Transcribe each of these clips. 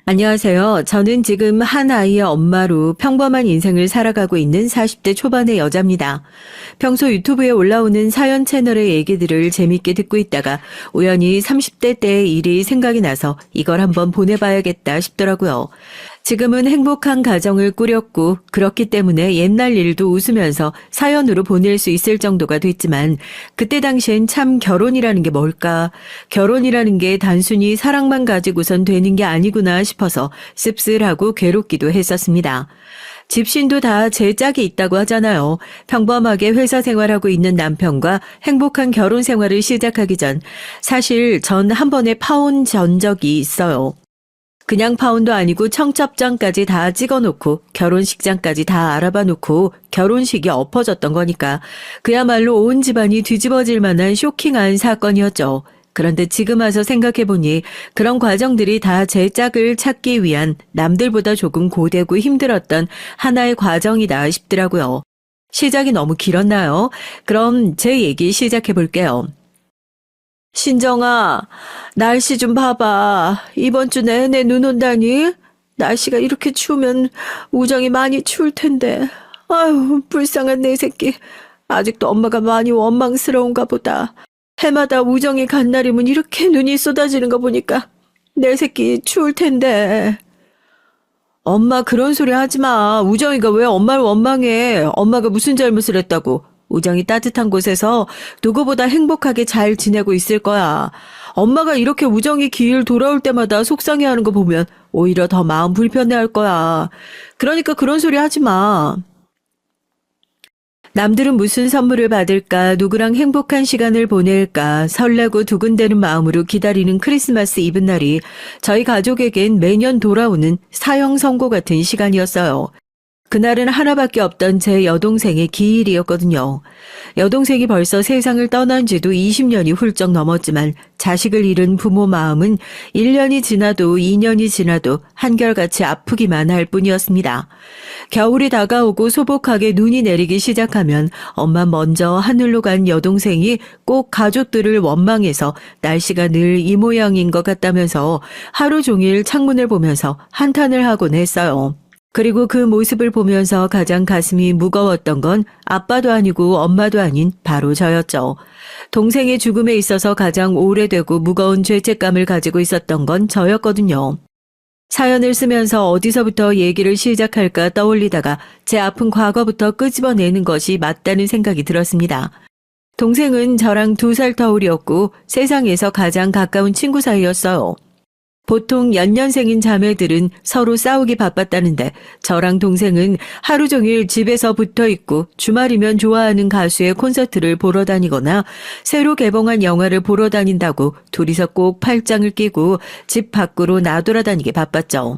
안녕하세요. 저는 지금 한 아이의 엄마로 평범한 인생을 살아가고 있는 40대 초반의 여자입니다. 평소 유튜브에 올라오는 사연 채널의 얘기들을 재밌게 듣고 있다가 우연히 30대 때의 일이 생각이 나서 이걸 한번 보내봐야겠다 싶더라고요. 지금은 행복한 가정을 꾸렸고 그렇기 때문에 옛날 일도 웃으면서 사연으로 보낼 수 있을 정도가 됐지만 그때 당시엔 참 결혼이라는 게 뭘까? 결혼이라는 게 단순히 사랑만 가지고선 되는 게 아니구나 싶어서 씁쓸하고 괴롭기도 했었습니다. 집신도 다 제 짝이 있다고 하잖아요. 평범하게 회사 생활하고 있는 남편과 행복한 결혼 생활을 시작하기 전 사실 전 한 번에 파혼 전적이 있어요. 그냥 파혼도 아니고 청첩장까지 다 찍어놓고 결혼식장까지 다 알아봐놓고 결혼식이 엎어졌던 거니까 그야말로 온 집안이 뒤집어질 만한 쇼킹한 사건이었죠. 그런데 지금 와서 생각해보니 그런 과정들이 다 제 짝을 찾기 위한 남들보다 조금 고되고 힘들었던 하나의 과정이다 싶더라고요. 시작이 너무 길었나요? 그럼 제 얘기 시작해볼게요. 신정아, 날씨 좀 봐봐. 이번 주 내내 눈 온다니? 날씨가 이렇게 추우면 우정이 많이 추울 텐데. 아유, 불쌍한 내 새끼. 아직도 엄마가 많이 원망스러운가 보다. 해마다 우정이 간 날이면 이렇게 눈이 쏟아지는 거 보니까 내 새끼 추울 텐데. 엄마 그런 소리 하지 마. 우정이가 왜 엄마를 원망해? 엄마가 무슨 잘못을 했다고. 우정이 따뜻한 곳에서 누구보다 행복하게 잘 지내고 있을 거야. 엄마가 이렇게 우정이 길 돌아올 때마다 속상해하는 거 보면 오히려 더 마음 불편해할 거야. 그러니까 그런 소리 하지 마. 남들은 무슨 선물을 받을까, 누구랑 행복한 시간을 보낼까, 설레고 두근대는 마음으로 기다리는 크리스마스 이브 날이 저희 가족에겐 매년 돌아오는 사형 선고 같은 시간이었어요. 그날은 하나밖에 없던 제 여동생의 기일이었거든요. 여동생이 벌써 세상을 떠난 지도 20년이 훌쩍 넘었지만 자식을 잃은 부모 마음은 1년이 지나도 2년이 지나도 한결같이 아프기만 할 뿐이었습니다. 겨울이 다가오고 소복하게 눈이 내리기 시작하면 엄마 먼저 하늘로 간 여동생이 꼭 가족들을 원망해서 날씨가 늘 이 모양인 것 같다면서 하루 종일 창문을 보면서 한탄을 하곤 했어요. 그리고 그 모습을 보면서 가장 가슴이 무거웠던 건 아빠도 아니고 엄마도 아닌 바로 저였죠. 동생의 죽음에 있어서 가장 오래되고 무거운 죄책감을 가지고 있었던 건 저였거든요. 사연을 쓰면서 어디서부터 얘기를 시작할까 떠올리다가 제 아픈 과거부터 끄집어내는 것이 맞다는 생각이 들었습니다. 동생은 저랑 2살 터울이었고 세상에서 가장 가까운 친구 사이였어요. 보통 연년생인 자매들은 서로 싸우기 바빴다는데 저랑 동생은 하루 종일 집에서 붙어 있고 주말이면 좋아하는 가수의 콘서트를 보러 다니거나 새로 개봉한 영화를 보러 다닌다고 둘이서 꼭 팔짱을 끼고 집 밖으로 나돌아다니게 바빴죠.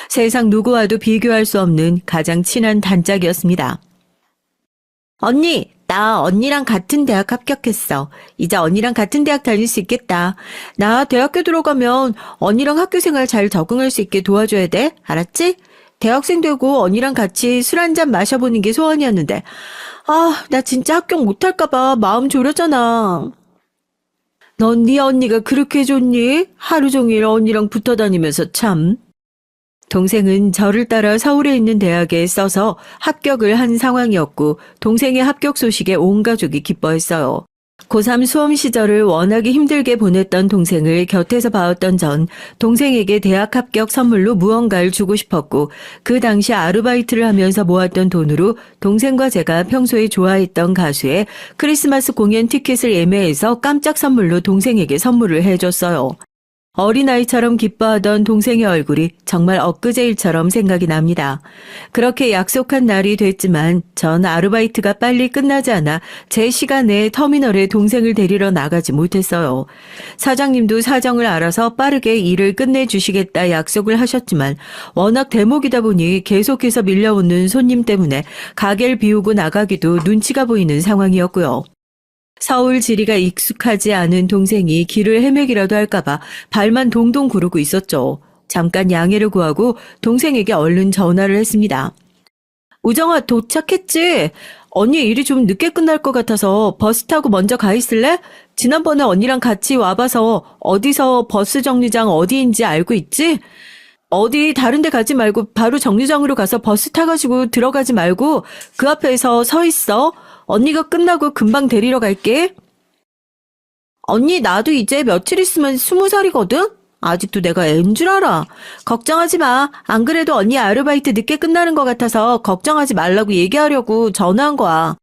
세상 누구와도 비교할 수 없는 가장 친한 단짝이었습니다. 언니, 나 언니랑 같은 대학 합격했어. 이제 언니랑 같은 대학 다닐 수 있겠다. 나 대학교 들어가면 언니랑 학교 생활 잘 적응할 수 있게 도와줘야 돼. 알았지? 대학생 되고 언니랑 같이 술 한잔 마셔보는 게 소원이었는데. 아, 나 진짜 합격 못할까 봐 마음 졸였잖아. 넌 네 언니가 그렇게 좋니? 하루 종일 언니랑 붙어 다니면서 참. 동생은 저를 따라 서울에 있는 대학에 써서 합격을 한 상황이었고 동생의 합격 소식에 온 가족이 기뻐했어요. 고3 수험 시절을 워낙에 힘들게 보냈던 동생을 곁에서 봐왔던 전 동생에게 대학 합격 선물로 무언가를 주고 싶었고 그 당시 아르바이트를 하면서 모았던 돈으로 동생과 제가 평소에 좋아했던 가수의 크리스마스 공연 티켓을 예매해서 깜짝 선물로 동생에게 선물을 해줬어요. 어린아이처럼 기뻐하던 동생의 얼굴이 정말 엊그제일처럼 생각이 납니다. 그렇게 약속한 날이 됐지만 전 아르바이트가 빨리 끝나지 않아 제 시간에 터미널에 동생을 데리러 나가지 못했어요. 사장님도 사정을 알아서 빠르게 일을 끝내주시겠다 약속을 하셨지만 워낙 대목이다 보니 계속해서 밀려오는 손님 때문에 가게를 비우고 나가기도 눈치가 보이는 상황이었고요. 서울 지리가 익숙하지 않은 동생이 길을 헤매기라도 할까봐 발만 동동 구르고 있었죠. 잠깐 양해를 구하고 동생에게 얼른 전화를 했습니다. 우정아, 도착했지? 언니 일이 좀 늦게 끝날 것 같아서 버스 타고 먼저 가 있을래? 지난번에 언니랑 같이 와봐서 어디서 버스 정류장 어디인지 알고 있지? 어디 다른 데 가지 말고 바로 정류장으로 가서 버스 타가지고 들어가지 말고 그 앞에서 서 있어. 언니가 끝나고 금방 데리러 갈게. 언니, 나도 이제 며칠 있으면 20살이거든? 아직도 내가 애인 줄 알아. 걱정하지 마. 안 그래도 언니 아르바이트 늦게 끝나는 것 같아서 걱정하지 말라고 얘기하려고 전화한 거야.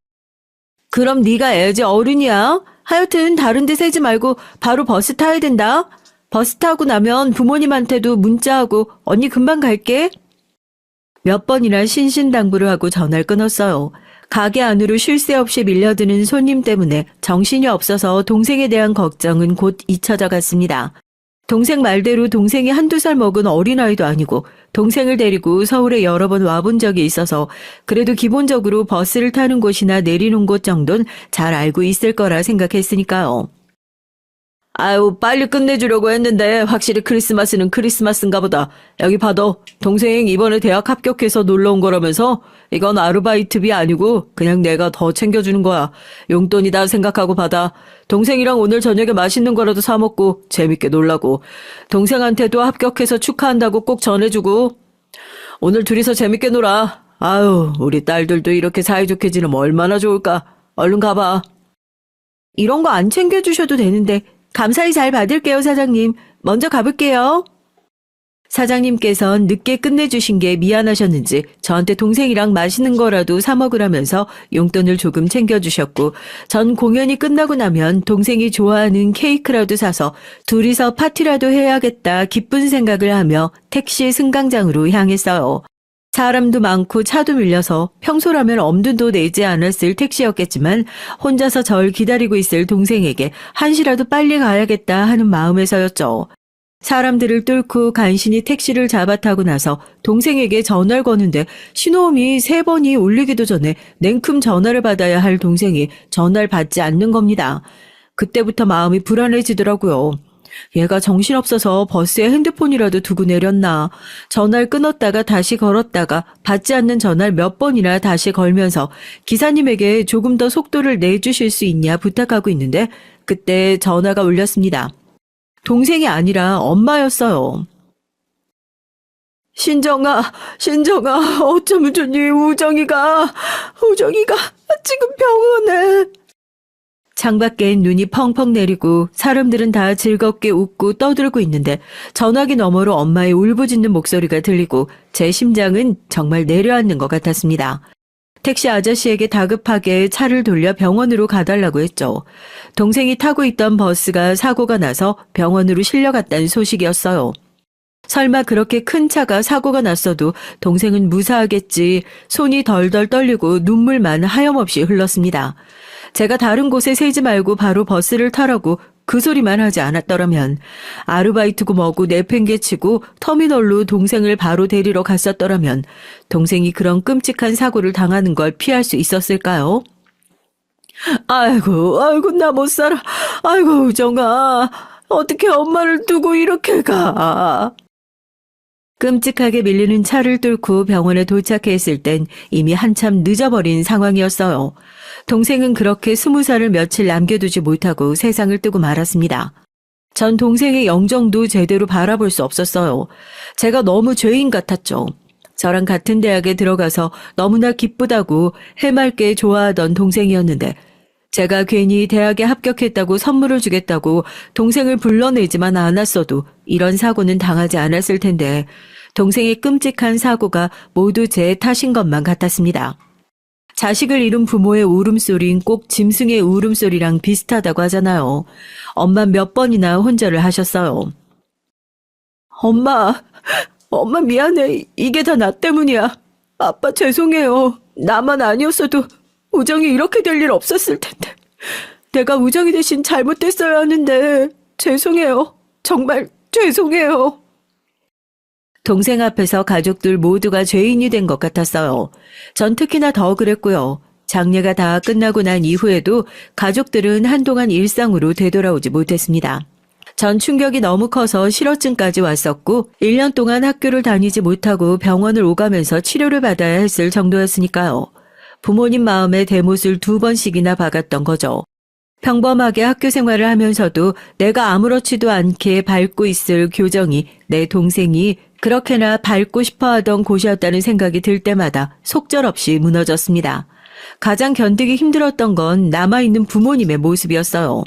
그럼 네가 애지 어른이야? 하여튼 다른 데 세지 말고 바로 버스 타야 된다. 버스 타고 나면 부모님한테도 문자하고 언니 금방 갈게. 몇 번이나 신신당부를 하고 전화를 끊었어요. 가게 안으로 쉴 새 없이 밀려드는 손님 때문에 정신이 없어서 동생에 대한 걱정은 곧 잊혀져 갔습니다. 동생 말대로 동생이 한두 살 먹은 어린아이도 아니고 동생을 데리고 서울에 여러 번 와본 적이 있어서 그래도 기본적으로 버스를 타는 곳이나 내리는 곳 정도는 잘 알고 있을 거라 생각했으니까요. 아유, 빨리 끝내주려고 했는데 확실히 크리스마스는 크리스마스인가 보다. 여기 봐도 동생 이번에 대학 합격해서 놀러 온 거라면서 이건 아르바이트비 아니고 그냥 내가 더 챙겨주는 거야. 용돈이다 생각하고 받아. 동생이랑 오늘 저녁에 맛있는 거라도 사 먹고 재밌게 놀라고. 동생한테도 합격해서 축하한다고 꼭 전해주고. 오늘 둘이서 재밌게 놀아. 아유, 우리 딸들도 이렇게 사이좋게 지내면 얼마나 좋을까. 얼른 가봐. 이런 거 안 챙겨주셔도 되는데 감사히 잘 받을게요, 사장님. 먼저 가볼게요. 사장님께선 늦게 끝내주신 게 미안하셨는지 저한테 동생이랑 맛있는 거라도 사 먹으라면서 용돈을 조금 챙겨주셨고 전 공연이 끝나고 나면 동생이 좋아하는 케이크라도 사서 둘이서 파티라도 해야겠다 기쁜 생각을 하며 택시 승강장으로 향했어요. 사람도 많고 차도 밀려서 평소라면 엄두도 내지 않았을 택시였겠지만 혼자서 절 기다리고 있을 동생에게 한시라도 빨리 가야겠다 하는 마음에서였죠. 사람들을 뚫고 간신히 택시를 잡아 타고 나서 동생에게 전화를 거는데 신호음이 3번이 울리기도 전에 냉큼 전화를 받아야 할 동생이 전화를 받지 않는 겁니다. 그때부터 마음이 불안해지더라고요. 얘가 정신없어서 버스에 핸드폰이라도 두고 내렸나. 전화를 끊었다가 다시 걸었다가 받지 않는 전화를 몇 번이나 다시 걸면서 기사님에게 조금 더 속도를 내주실 수 있냐 부탁하고 있는데 그때 전화가 울렸습니다. 동생이 아니라 엄마였어요. 신정아, 어쩌면 좋니? 우정이가 지금 병원에. 창밖엔 눈이 펑펑 내리고 사람들은 다 즐겁게 웃고 떠들고 있는데 전화기 너머로 엄마의 울부짖는 목소리가 들리고 제 심장은 정말 내려앉는 것 같았습니다. 택시 아저씨에게 다급하게 차를 돌려 병원으로 가달라고 했죠. 동생이 타고 있던 버스가 사고가 나서 병원으로 실려갔다는 소식이었어요. 설마 그렇게 큰 차가 사고가 났어도 동생은 무사하겠지. 손이 덜덜 떨리고 눈물만 하염없이 흘렀습니다. 제가 다른 곳에 세지 말고 바로 버스를 타라고 그 소리만 하지 않았더라면 아르바이트고 뭐고 내팽개치고 터미널로 동생을 바로 데리러 갔었더라면 동생이 그런 끔찍한 사고를 당하는 걸 피할 수 있었을까요? 아이고 나 못 살아. 아이고 우정아, 어떻게 엄마를 두고 이렇게 가. 끔찍하게 밀리는 차를 뚫고 병원에 도착했을 땐 이미 한참 늦어버린 상황이었어요. 동생은 그렇게 20살을 며칠 남겨두지 못하고 세상을 뜨고 말았습니다. 전 동생의 영정도 제대로 바라볼 수 없었어요. 제가 너무 죄인 같았죠. 저랑 같은 대학에 들어가서 너무나 기쁘다고 해맑게 좋아하던 동생이었는데 제가 괜히 대학에 합격했다고 선물을 주겠다고 동생을 불러내지만 않았어도 이런 사고는 당하지 않았을 텐데 동생의 끔찍한 사고가 모두 제 탓인 것만 같았습니다. 자식을 잃은 부모의 울음소리는 꼭 짐승의 울음소리랑 비슷하다고 하잖아요. 엄마 몇 번이나 혼절을 하셨어요. 엄마 미안해. 이게 다 나 때문이야. 아빠 죄송해요. 나만 아니었어도 우정이 이렇게 될 일 없었을 텐데. 내가 우정이 대신 잘못됐어야 하는데 죄송해요. 정말 죄송해요. 동생 앞에서 가족들 모두가 죄인이 된 것 같았어요. 전 특히나 더 그랬고요. 장례가 다 끝나고 난 이후에도 가족들은 한동안 일상으로 되돌아오지 못했습니다. 전 충격이 너무 커서 실어증까지 왔었고 1년 동안 학교를 다니지 못하고 병원을 오가면서 치료를 받아야 했을 정도였으니까요. 부모님 마음에 대못을 2번씩이나 박았던 거죠. 평범하게 학교 생활을 하면서도 내가 아무렇지도 않게 밟고 있을 교정이 내 동생이 그렇게나 밟고 싶어 하던 곳이었다는 생각이 들 때마다 속절없이 무너졌습니다. 가장 견디기 힘들었던 건 남아있는 부모님의 모습이었어요.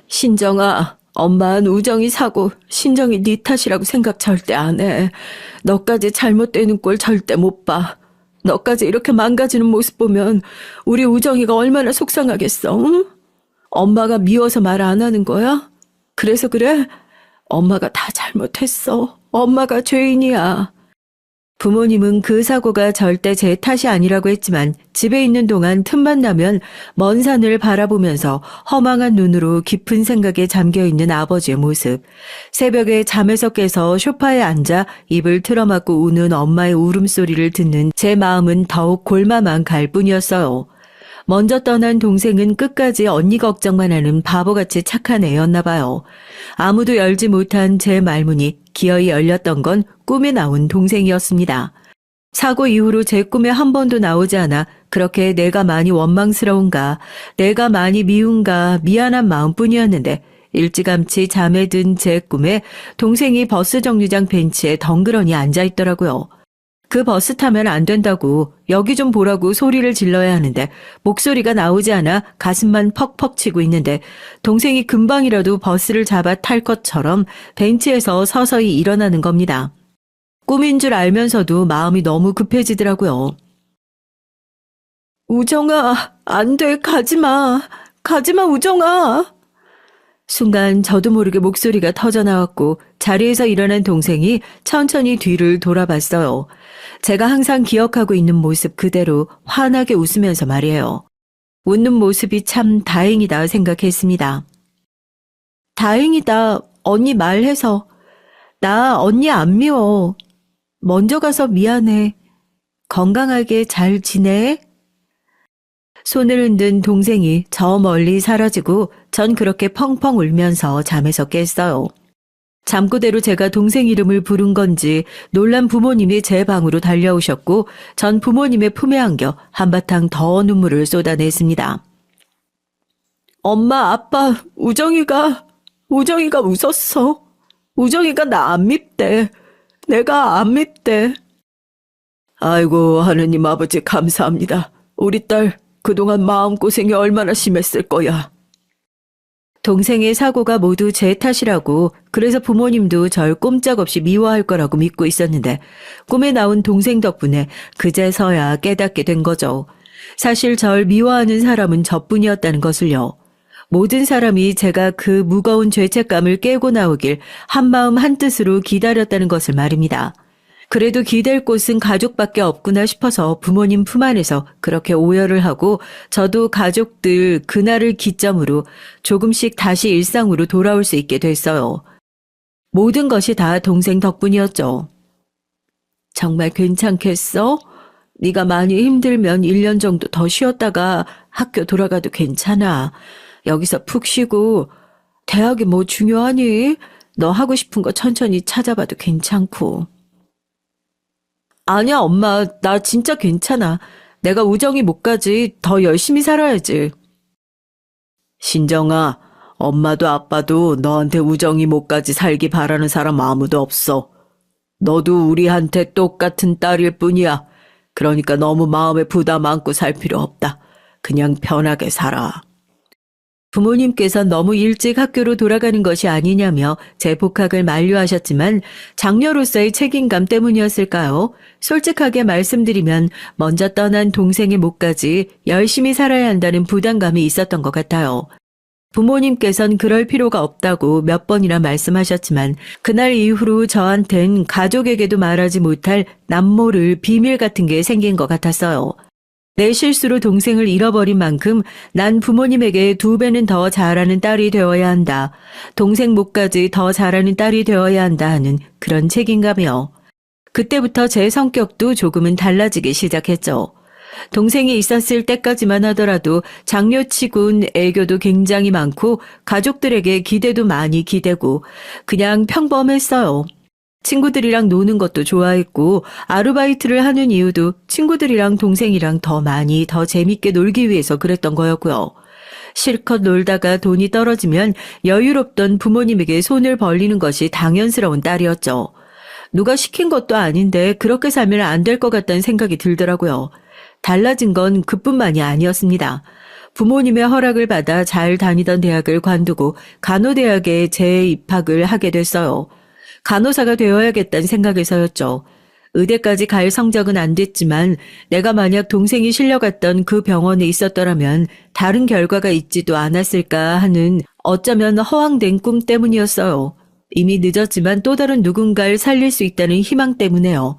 신정아, 엄마는 우정이 사고 신정이 네 탓이라고 생각 절대 안 해. 너까지 잘못되는 꼴 절대 못 봐. 너까지 이렇게 망가지는 모습 보면 우리 우정이가 얼마나 속상하겠어. 응? 엄마가 미워서 말 안 하는 거야? 그래서 그래? 엄마가 다 잘못했어. 엄마가 죄인이야. 부모님은 그 사고가 절대 제 탓이 아니라고 했지만 집에 있는 동안 틈만 나면 먼 산을 바라보면서 허망한 눈으로 깊은 생각에 잠겨있는 아버지의 모습, 새벽에 잠에서 깨서 소파에 앉아 입을 틀어막고 우는 엄마의 울음소리를 듣는 제 마음은 더욱 골마만 갈 뿐이었어요. 먼저 떠난 동생은 끝까지 언니 걱정만 하는 바보같이 착한 애였나 봐요. 아무도 열지 못한 제 말문이 기어이 열렸던 건 꿈에 나온 동생이었습니다. 사고 이후로 제 꿈에 한 번도 나오지 않아 그렇게 내가 많이 원망스러운가, 내가 많이 미운가 미안한 마음뿐이었는데 일찌감치 잠에 든 제 꿈에 동생이 버스 정류장 벤치에 덩그러니 앉아있더라고요. 그 버스 타면 안 된다고 여기 좀 보라고 소리를 질러야 하는데 목소리가 나오지 않아 가슴만 퍽퍽 치고 있는데 동생이 금방이라도 버스를 잡아 탈 것처럼 벤치에서 서서히 일어나는 겁니다. 꿈인 줄 알면서도 마음이 너무 급해지더라고요. 우정아, 안 돼, 가지마. 가지마, 우정아. 순간 저도 모르게 목소리가 터져나왔고 자리에서 일어난 동생이 천천히 뒤를 돌아봤어요. 제가 항상 기억하고 있는 모습 그대로 환하게 웃으면서 말이에요. 웃는 모습이 참 다행이다 생각했습니다. 다행이다. 언니 말해서. 나 언니 안 미워. 먼저 가서 미안해. 건강하게 잘 지내? 손을 흔든 동생이 저 멀리 사라지고 전 그렇게 펑펑 울면서 잠에서 깼어요. 잠꼬대로 제가 동생 이름을 부른 건지 놀란 부모님이 제 방으로 달려오셨고 전 부모님의 품에 안겨 한바탕 더 눈물을 쏟아냈습니다. 엄마, 아빠, 우정이가 웃었어. 우정이가 나 안 밉대. 내가 안 밉대. 아이고, 하느님 아버지 감사합니다. 우리 딸 그동안 마음고생이 얼마나 심했을 거야. 동생의 사고가 모두 제 탓이라고 그래서 부모님도 절 꼼짝없이 미워할 거라고 믿고 있었는데 꿈에 나온 동생 덕분에 그제서야 깨닫게 된 거죠. 사실 절 미워하는 사람은 저뿐이었다는 것을요. 모든 사람이 제가 그 무거운 죄책감을 깨고 나오길 한마음 한뜻으로 기다렸다는 것을 말입니다. 그래도 기댈 곳은 가족밖에 없구나 싶어서 부모님 품 안에서 그렇게 오열을 하고 저도 가족들 그날을 기점으로 조금씩 다시 일상으로 돌아올 수 있게 됐어요. 모든 것이 다 동생 덕분이었죠. 정말 괜찮겠어? 네가 많이 힘들면 1년 정도 더 쉬었다가 학교 돌아가도 괜찮아. 여기서 푹 쉬고 대학이 뭐 중요하니? 너 하고 싶은 거 천천히 찾아봐도 괜찮고. 아니야, 엄마. 나 진짜 괜찮아. 내가 우정이 못 가지. 더 열심히 살아야지. 신정아, 엄마도 아빠도 너한테 우정이 못 가지 살기 바라는 사람 아무도 없어. 너도 우리한테 똑같은 딸일 뿐이야. 그러니까 너무 마음에 부담 안고 살 필요 없다. 그냥 편하게 살아. 부모님께서 너무 일찍 학교로 돌아가는 것이 아니냐며 제 복학을 만류하셨지만 장녀로서의 책임감 때문이었을까요? 솔직하게 말씀드리면 먼저 떠난 동생의 몫까지 열심히 살아야 한다는 부담감이 있었던 것 같아요. 부모님께선 그럴 필요가 없다고 몇 번이나 말씀하셨지만 그날 이후로 저한텐 가족에게도 말하지 못할 남모를 비밀 같은 게 생긴 것 같았어요. 내 실수로 동생을 잃어버린 만큼 난 부모님에게 2배는 더 잘하는 딸이 되어야 한다. 동생 몫까지 더 잘하는 딸이 되어야 한다 하는 그런 책임감이요. 그때부터 제 성격도 조금은 달라지기 시작했죠. 동생이 있었을 때까지만 하더라도 장녀치곤 애교도 굉장히 많고 가족들에게 기대도 많이 기대고 그냥 평범했어요. 친구들이랑 노는 것도 좋아했고 아르바이트를 하는 이유도 친구들이랑 동생이랑 더 많이 더 재밌게 놀기 위해서 그랬던 거였고요. 실컷 놀다가 돈이 떨어지면 여유롭던 부모님에게 손을 벌리는 것이 당연스러운 딸이었죠. 누가 시킨 것도 아닌데 그렇게 살면 안 될 것 같다는 생각이 들더라고요. 달라진 건 그뿐만이 아니었습니다. 부모님의 허락을 받아 잘 다니던 대학을 관두고 간호대학에 재입학을 하게 됐어요. 간호사가 되어야겠다는 생각에서였죠. 의대까지 갈 성적은 안 됐지만 내가 만약 동생이 실려갔던 그 병원에 있었더라면 다른 결과가 있지도 않았을까 하는 어쩌면 허황된 꿈 때문이었어요. 이미 늦었지만 또 다른 누군가를 살릴 수 있다는 희망 때문에요.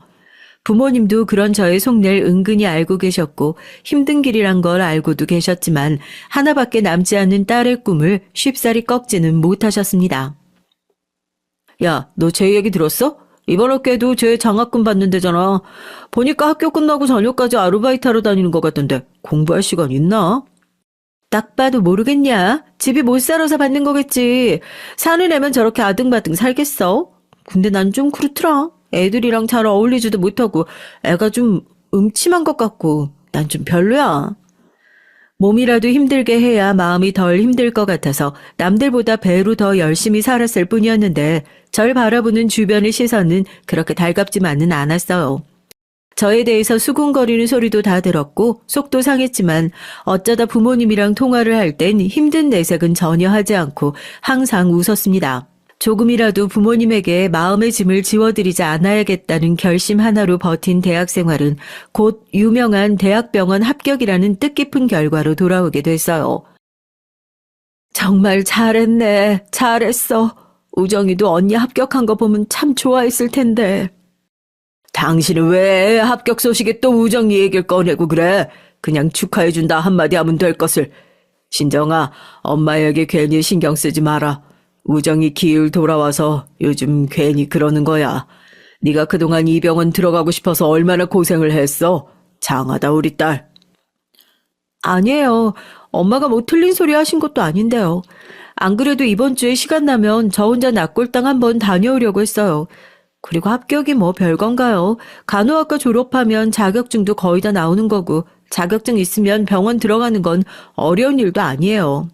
부모님도 그런 저의 속내를 은근히 알고 계셨고 힘든 길이란 걸 알고도 계셨지만 하나밖에 남지 않은 딸의 꿈을 쉽사리 꺾지는 못하셨습니다. 야, 너 제 얘기 들었어? 이번 학기에도 쟤 장학금 받는 데잖아. 보니까 학교 끝나고 저녁까지 아르바이트 하러 다니는 것 같던데 공부할 시간 있나? 딱 봐도 모르겠냐? 집이 못 살아서 받는 거겠지. 사는 애면 저렇게 아등바등 살겠어? 근데 난 좀 그렇더라. 애들이랑 잘 어울리지도 못하고 애가 좀 음침한 것 같고 난 좀 별로야. 몸이라도 힘들게 해야 마음이 덜 힘들 것 같아서 남들보다 배로 더 열심히 살았을 뿐이었는데 절 바라보는 주변의 시선은 그렇게 달갑지만은 않았어요. 저에 대해서 수군거리는 소리도 다 들었고 속도 상했지만 어쩌다 부모님이랑 통화를 할 땐 힘든 내색은 전혀 하지 않고 항상 웃었습니다. 조금이라도 부모님에게 마음의 짐을 지워드리지 않아야겠다는 결심 하나로 버틴 대학 생활은 곧 유명한 대학병원 합격이라는 뜻깊은 결과로 돌아오게 됐어요. 정말 잘했네. 잘했어. 우정이도 언니 합격한 거 보면 참 좋아했을 텐데. 당신은 왜 합격 소식에 또 우정이 얘기를 꺼내고 그래? 그냥 축하해준다 한마디 하면 될 것을. 신정아, 엄마에게 괜히 신경 쓰지 마라. 우정이 기울 돌아와서 요즘 괜히 그러는 거야. 네가 그동안 이 병원 들어가고 싶어서 얼마나 고생을 했어. 장하다 우리 딸. 아니에요. 엄마가 뭐 틀린 소리 하신 것도 아닌데요. 안 그래도 이번 주에 시간 나면 저 혼자 낙골당 한번 다녀오려고 했어요. 그리고 합격이 뭐 별건가요? 간호학과 졸업하면 자격증도 거의 다 나오는 거고 자격증 있으면 병원 들어가는 건 어려운 일도 아니에요.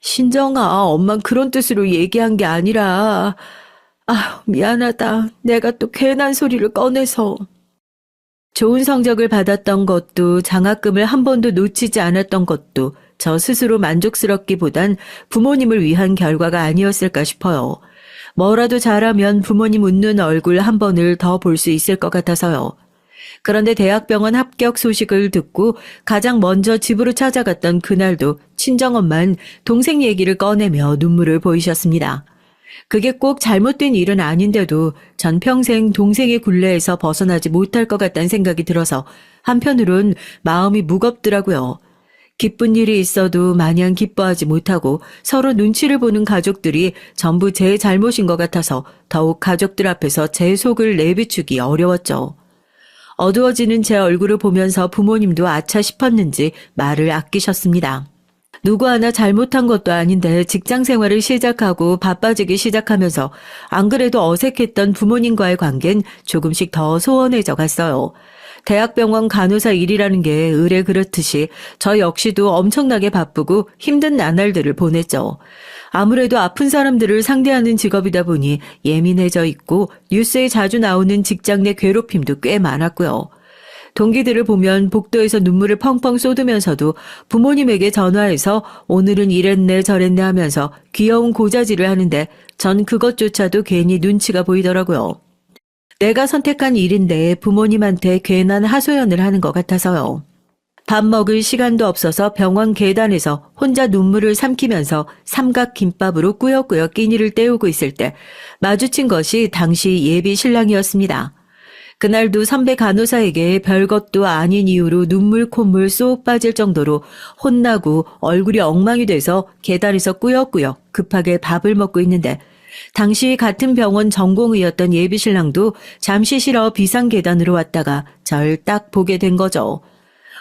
신정아, 엄만 그런 뜻으로 얘기한 게 아니라 미안하다. 내가 또 괜한 소리를 꺼내서. 좋은 성적을 받았던 것도 장학금을 한 번도 놓치지 않았던 것도 저 스스로 만족스럽기보단 부모님을 위한 결과가 아니었을까 싶어요. 뭐라도 잘하면 부모님 웃는 얼굴 한 번을 더 볼 수 있을 것 같아서요. 그런데 대학병원 합격 소식을 듣고 가장 먼저 집으로 찾아갔던 그날도 친정엄만 동생 얘기를 꺼내며 눈물을 보이셨습니다. 그게 꼭 잘못된 일은 아닌데도 전 평생 동생의 굴레에서 벗어나지 못할 것 같다는 생각이 들어서 한편으론 마음이 무겁더라고요. 기쁜 일이 있어도 마냥 기뻐하지 못하고 서로 눈치를 보는 가족들이 전부 제 잘못인 것 같아서 더욱 가족들 앞에서 제 속을 내비추기 어려웠죠. 어두워지는 제 얼굴을 보면서 부모님도 아차 싶었는지 말을 아끼셨습니다. 누구 하나 잘못한 것도 아닌데 직장 생활을 시작하고 바빠지기 시작하면서 안 그래도 어색했던 부모님과의 관계는 조금씩 더 소원해져 갔어요. 대학병원 간호사 일이라는 게 의뢰 그렇듯이 저 역시도 엄청나게 바쁘고 힘든 나날들을 보냈죠. 아무래도 아픈 사람들을 상대하는 직업이다 보니 예민해져 있고 뉴스에 자주 나오는 직장 내 괴롭힘도 꽤 많았고요. 동기들을 보면 복도에서 눈물을 펑펑 쏟으면서도 부모님에게 전화해서 오늘은 이랬네 저랬네 하면서 귀여운 고자질을 하는데 전 그것조차도 괜히 눈치가 보이더라고요. 내가 선택한 일인데 부모님한테 괜한 하소연을 하는 것 같아서요. 밥 먹을 시간도 없어서 병원 계단에서 혼자 눈물을 삼키면서 삼각김밥으로 꾸역꾸역 끼니를 때우고 있을 때 마주친 것이 당시 예비 신랑이었습니다. 그날도 선배 간호사에게 별것도 아닌 이유로 눈물 콧물 쏙 빠질 정도로 혼나고 얼굴이 엉망이 돼서 계단에서 꾸역꾸역 급하게 밥을 먹고 있는데 당시 같은 병원 전공의였던 예비 신랑도 잠시 쉬러 비상계단으로 왔다가 절 딱 보게 된 거죠.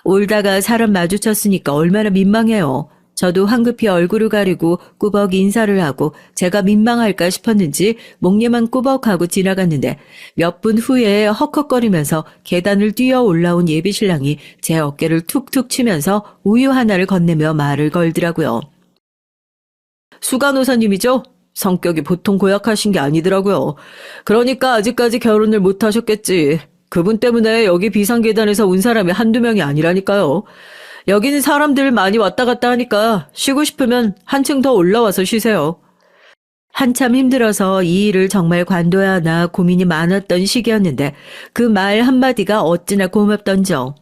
울다가 사람 마주쳤으니까 얼마나 민망해요. 저도 황급히 얼굴을 가리고 꾸벅 인사를 하고 제가 민망할까 싶었는지 목례만 꾸벅하고 지나갔는데 몇 분 후에 헉헉거리면서 계단을 뛰어 올라온 예비신랑이 제 어깨를 툭툭 치면서 우유 하나를 건네며 말을 걸더라고요. 수간호사님이죠? 성격이 보통 고약하신 게 아니더라고요. 그러니까 아직까지 결혼을 못 하셨겠지. 그분 때문에 여기 비상계단에서 온 사람이 한두 명이 아니라니까요. 여기는 사람들 많이 왔다 갔다 하니까 쉬고 싶으면 한층 더 올라와서 쉬세요. 한참 힘들어서 이 일을 정말 관둬야 하나 고민이 많았던 시기였는데 그 말 한마디가 어찌나 고맙던지요.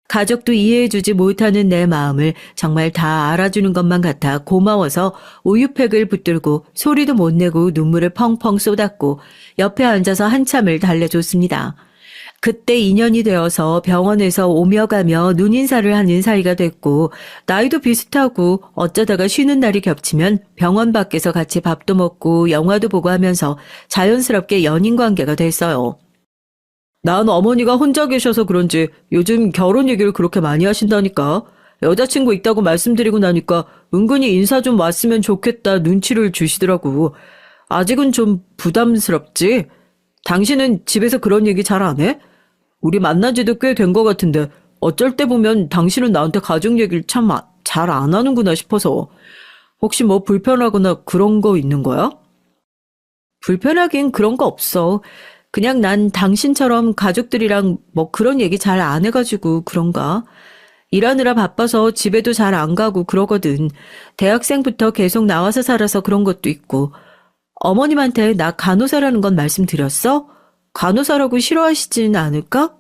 가족도 이해해주지 못하는 내 마음을 정말 다 알아주는 것만 같아 고마워서 우유팩을 붙들고 소리도 못 내고 눈물을 펑펑 쏟았고 옆에 앉아서 한참을 달래줬습니다. 그때 인연이 되어서 병원에서 오며 가며 눈인사를 하는 사이가 됐고 나이도 비슷하고 어쩌다가 쉬는 날이 겹치면 병원 밖에서 같이 밥도 먹고 영화도 보고 하면서 자연스럽게 연인 관계가 됐어요. 난 어머니가 혼자 계셔서 그런지 요즘 결혼 얘기를 그렇게 많이 하신다니까. 여자친구 있다고 말씀드리고 나니까 은근히 인사 좀 왔으면 좋겠다 눈치를 주시더라고. 아직은 좀 부담스럽지? 당신은 집에서 그런 얘기 잘 안 해? 우리 만난 지도 꽤 된 것 같은데 어쩔 때 보면 당신은 나한테 가족 얘기를 참 잘 안 하는구나 싶어서. 혹시 뭐 불편하거나 그런 거 있는 거야? 불편하긴 그런 거 없어. 그냥 난 당신처럼 가족들이랑 뭐 그런 얘기 잘 안 해가지고 그런가? 일하느라 바빠서 집에도 잘 안 가고 그러거든. 대학생부터 계속 나와서 살아서 그런 것도 있고. 어머님한테 나 간호사라는 건 말씀드렸어? 간호사라고 싫어하시진 않을까?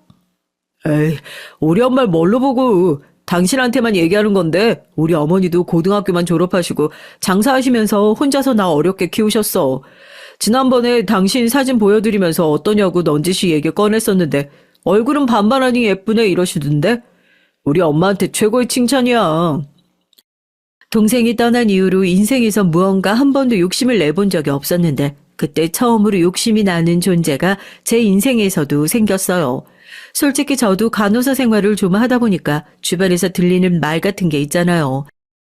에이, 우리 엄마를 뭘로 보고 당신한테만 얘기하는 건데 우리 어머니도 고등학교만 졸업하시고 장사하시면서 혼자서 나 어렵게 키우셨어. 지난번에 당신 사진 보여드리면서 어떠냐고 넌지시 얘기 꺼냈었는데 얼굴은 반반하니 예쁘네 이러시던데 우리 엄마한테 최고의 칭찬이야. 동생이 떠난 이후로 인생에서 무언가 한 번도 욕심을 내본 적이 없었는데 그때 처음으로 욕심이 나는 존재가 제 인생에서도 생겼어요. 솔직히 저도 간호사 생활을 좀 하다 보니까 주변에서 들리는 말 같은 게 있잖아요.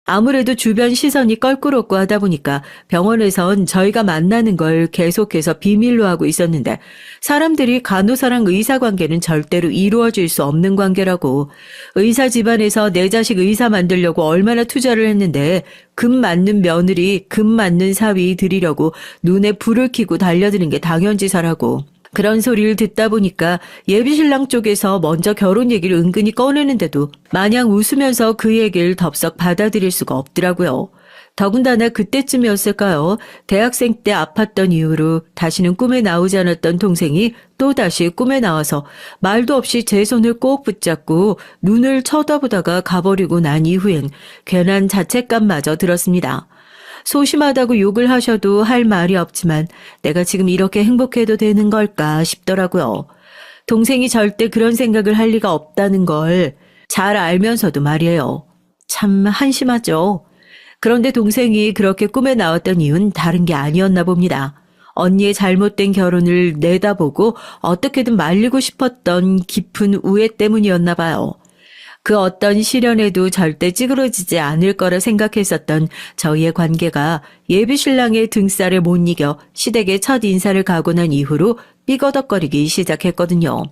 아무래도 주변 시선이 껄끄럽고 하다 보니까 병원에선 저희가 만나는 걸 계속해서 비밀로 하고 있었는데 사람들이 간호사랑 의사 관계는 절대로 이루어질 수 없는 관계라고. 의사 집안에서 내 자식 의사 만들려고 얼마나 투자를 했는데 금 맞는 며느리, 금 맞는 사위 들이려고 눈에 불을 켜고 달려드는 게 당연지사라고. 그런 소리를 듣다 보니까 예비신랑 쪽에서 먼저 결혼 얘기를 은근히 꺼내는데도 마냥 웃으면서 그 얘기를 덥석 받아들일 수가 없더라고요. 더군다나 그때쯤이었을까요? 대학생 때 아팠던 이후로 다시는 꿈에 나오지 않았던 동생이 또다시 꿈에 나와서 말도 없이 제 손을 꼭 붙잡고 눈을 쳐다보다가 가버리고 난 이후엔 괜한 자책감마저 들었습니다. 소심하다고 욕을 하셔도 할 말이 없지만 내가 지금 이렇게 행복해도 되는 걸까 싶더라고요. 동생이 절대 그런 생각을 할 리가 없다는 걸 잘 알면서도 말이에요. 참 한심하죠. 그런데 동생이 그렇게 꿈에 나왔던 이유는 다른 게 아니었나 봅니다. 언니의 잘못된 결혼을 내다보고 어떻게든 말리고 싶었던 깊은 우애 때문이었나 봐요. 그 어떤 시련에도 절대 찌그러지지 않을 거라 생각했었던 저희의 관계가 예비신랑의 등살을 못 이겨 시댁에 첫 인사를 가고 난 이후로 삐거덕거리기 시작했거든요.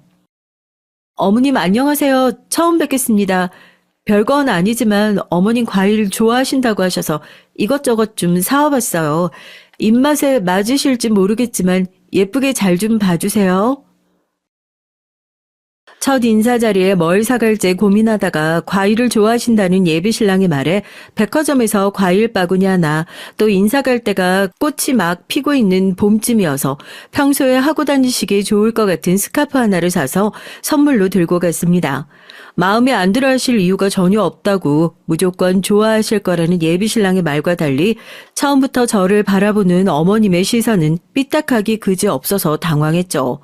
어머님 안녕하세요. 처음 뵙겠습니다. 별건 아니지만 어머님 과일 좋아하신다고 하셔서 이것저것 좀 사와봤어요. 입맛에 맞으실지 모르겠지만 예쁘게 잘 좀 봐주세요. 첫 인사 자리에 뭘 사갈지 고민하다가 과일을 좋아하신다는 예비신랑의 말에 백화점에서 과일 바구니 하나, 또 인사 갈 때가 꽃이 막 피고 있는 봄쯤이어서 평소에 하고 다니시기에 좋을 것 같은 스카프 하나를 사서 선물로 들고 갔습니다. 마음에 안 들어 하실 이유가 전혀 없다고 무조건 좋아하실 거라는 예비신랑의 말과 달리 처음부터 저를 바라보는 어머님의 시선은 삐딱하기 그지없어서 당황했죠.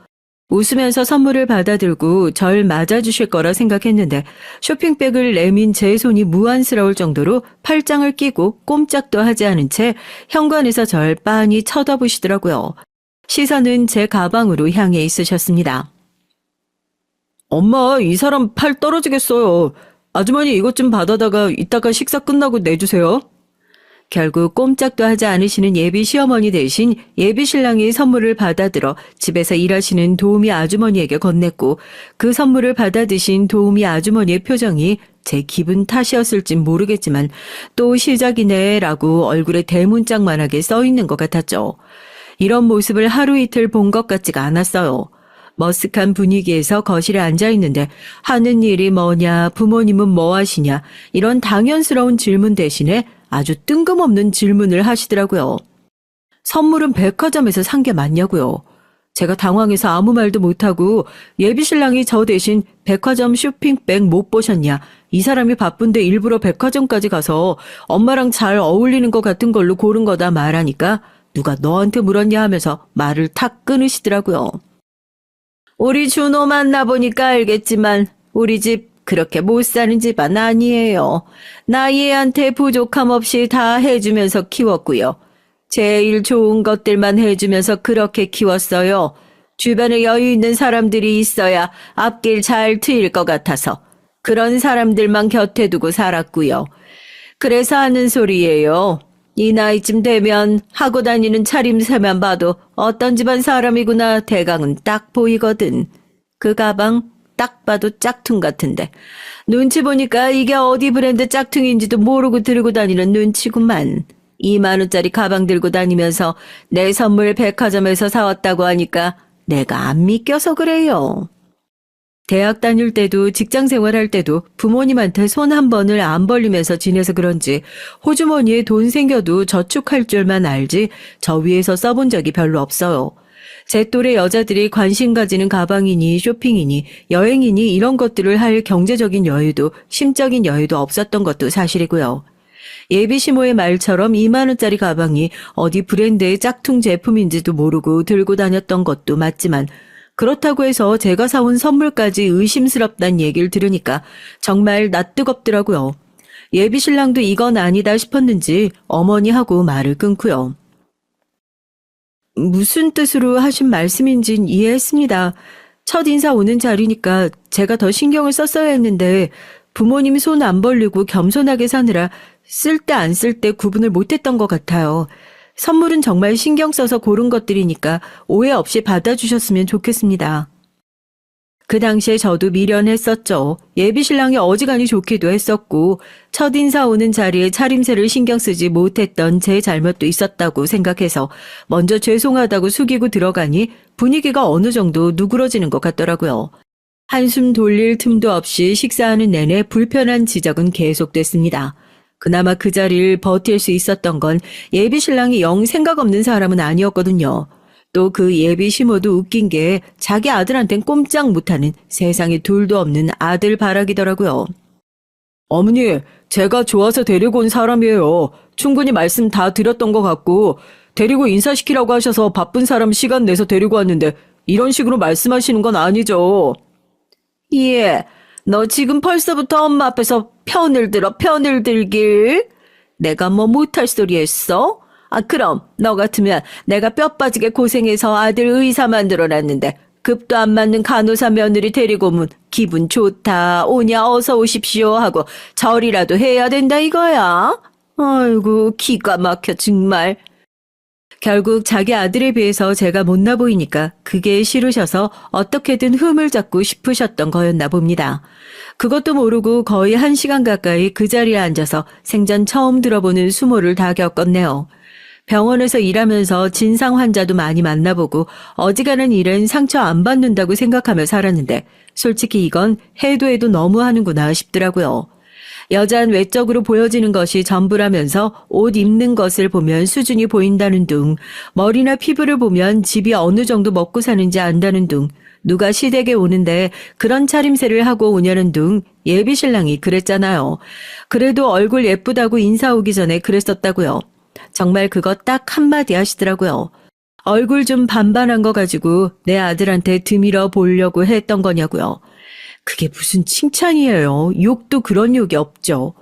웃으면서 선물을 받아들고 절 맞아주실 거라 생각했는데 쇼핑백을 내민 제 손이 무안스러울 정도로 팔짱을 끼고 꼼짝도 하지 않은 채 현관에서 절 빤히 쳐다보시더라고요. 시선은 제 가방으로 향해 있으셨습니다. 엄마, 이 사람 팔 떨어지겠어요. 아주머니 이것 좀 받아다가 이따가 식사 끝나고 내주세요. 결국 꼼짝도 하지 않으시는 예비 시어머니 대신 예비 신랑이 선물을 받아들어 집에서 일하시는 도우미 아주머니에게 건넸고 그 선물을 받아드신 도우미 아주머니의 표정이 제 기분 탓이었을진 모르겠지만 또 시작이네라고 얼굴에 대문짝만하게 써있는 것 같았죠. 이런 모습을 하루 이틀 본 것 같지가 않았어요. 머쓱한 분위기에서 거실에 앉아있는데 하는 일이 뭐냐, 부모님은 뭐 하시냐 이런 당연스러운 질문 대신에 아주 뜬금없는 질문을 하시더라고요. 선물은 백화점에서 산 게 맞냐고요. 제가 당황해서 아무 말도 못하고 예비신랑이 저 대신 백화점 쇼핑백 못 보셨냐. 이 사람이 바쁜데 일부러 백화점까지 가서 엄마랑 잘 어울리는 것 같은 걸로 고른 거다 말하니까 누가 너한테 물었냐 하면서 말을 탁 끊으시더라고요. 우리 준호 만나보니까 알겠지만 우리 집 그렇게 못 사는 집안 아니에요. 나 얘한테 부족함 없이 다 해주면서 키웠고요. 제일 좋은 것들만 해주면서 그렇게 키웠어요. 주변에 여유 있는 사람들이 있어야 앞길 잘 트일 것 같아서 그런 사람들만 곁에 두고 살았고요. 그래서 하는 소리예요. 이 나이쯤 되면 하고 다니는 차림새만 봐도 어떤 집안 사람이구나 대강은 딱 보이거든. 그 가방 딱 봐도 짝퉁 같은데 눈치 보니까 이게 어디 브랜드 짝퉁인지도 모르고 들고 다니는 눈치구만. 2만 원짜리 가방 들고 다니면서 내 선물 백화점에서 사왔다고 하니까 내가 안 믿겨서 그래요. 대학 다닐 때도 직장 생활할 때도 부모님한테 손 한 번을 안 벌리면서 지내서 그런지 호주머니에 돈 생겨도 저축할 줄만 알지 저 위에서 써본 적이 별로 없어요. 제 또래 여자들이 관심 가지는 가방이니 쇼핑이니 여행이니 이런 것들을 할 경제적인 여유도 심적인 여유도 없었던 것도 사실이고요. 예비 시모의 말처럼 2만 원짜리 가방이 어디 브랜드의 짝퉁 제품인지도 모르고 들고 다녔던 것도 맞지만 그렇다고 해서 제가 사온 선물까지 의심스럽단 얘기를 들으니까 정말 낯뜨겁더라고요. 예비 신랑도 이건 아니다 싶었는지 어머니하고 말을 끊고요. 무슨 뜻으로 하신 말씀인진 이해했습니다. 첫 인사 오는 자리니까 제가 더 신경을 썼어야 했는데 부모님이 손 안 벌리고 겸손하게 사느라 쓸 때 안 쓸 때 구분을 못했던 것 같아요. 선물은 정말 신경 써서 고른 것들이니까 오해 없이 받아주셨으면 좋겠습니다. 그 당시에 저도 미련했었죠. 예비신랑이 어지간히 좋기도 했었고 첫인사 오는 자리에 차림새를 신경 쓰지 못했던 제 잘못도 있었다고 생각해서 먼저 죄송하다고 숙이고 들어가니 분위기가 어느 정도 누그러지는 것 같더라고요. 한숨 돌릴 틈도 없이 식사하는 내내 불편한 지적은 계속됐습니다. 그나마 그 자리를 버틸 수 있었던 건 예비 신랑이 영 생각 없는 사람은 아니었거든요. 또 그 예비 시모도 웃긴 게 자기 아들한텐 꼼짝 못하는 세상에 둘도 없는 아들 바라기더라고요. 어머니, 제가 좋아서 데리고 온 사람이에요. 충분히 말씀 다 드렸던 것 같고 데리고 인사시키라고 하셔서 바쁜 사람 시간 내서 데리고 왔는데 이런 식으로 말씀하시는 건 아니죠. 예, 너 지금 벌써부터 엄마 앞에서 편을 들길? 내가 뭐 못할 소리 했어? 아, 그럼 너 같으면 내가 뼈 빠지게 고생해서 아들 의사 만들어놨는데 급도 안 맞는 간호사 며느리 데리고 오면 기분 좋다, 오냐 어서 오십시오 하고 절이라도 해야 된다 이거야? 아이고 기가 막혀 정말. 결국 자기 아들에 비해서 제가 못나 보이니까 그게 싫으셔서 어떻게든 흠을 잡고 싶으셨던 거였나 봅니다. 그것도 모르고 거의 1시간 가까이 그 자리에 앉아서 생전 처음 들어보는 수모를 다 겪었네요. 병원에서 일하면서 진상 환자도 많이 만나보고 어지간한 일은 상처 안 받는다고 생각하며 살았는데 솔직히 이건 해도 해도 너무하는구나 싶더라고요. 여자는 외적으로 보여지는 것이 전부라면서 옷 입는 것을 보면 수준이 보인다는 둥, 머리나 피부를 보면 집이 어느 정도 먹고 사는지 안다는 둥, 누가 시댁에 오는데 그런 차림새를 하고 오냐는 둥, 예비 신랑이 그랬잖아요. 그래도 얼굴 예쁘다고 인사 오기 전에 그랬었다고요. 정말 그거 딱 한마디 하시더라고요. 얼굴 좀 반반한 거 가지고 내 아들한테 드밀어 보려고 했던 거냐고요. 그게 무슨 칭찬이에요. 욕도 그런 욕이 없죠.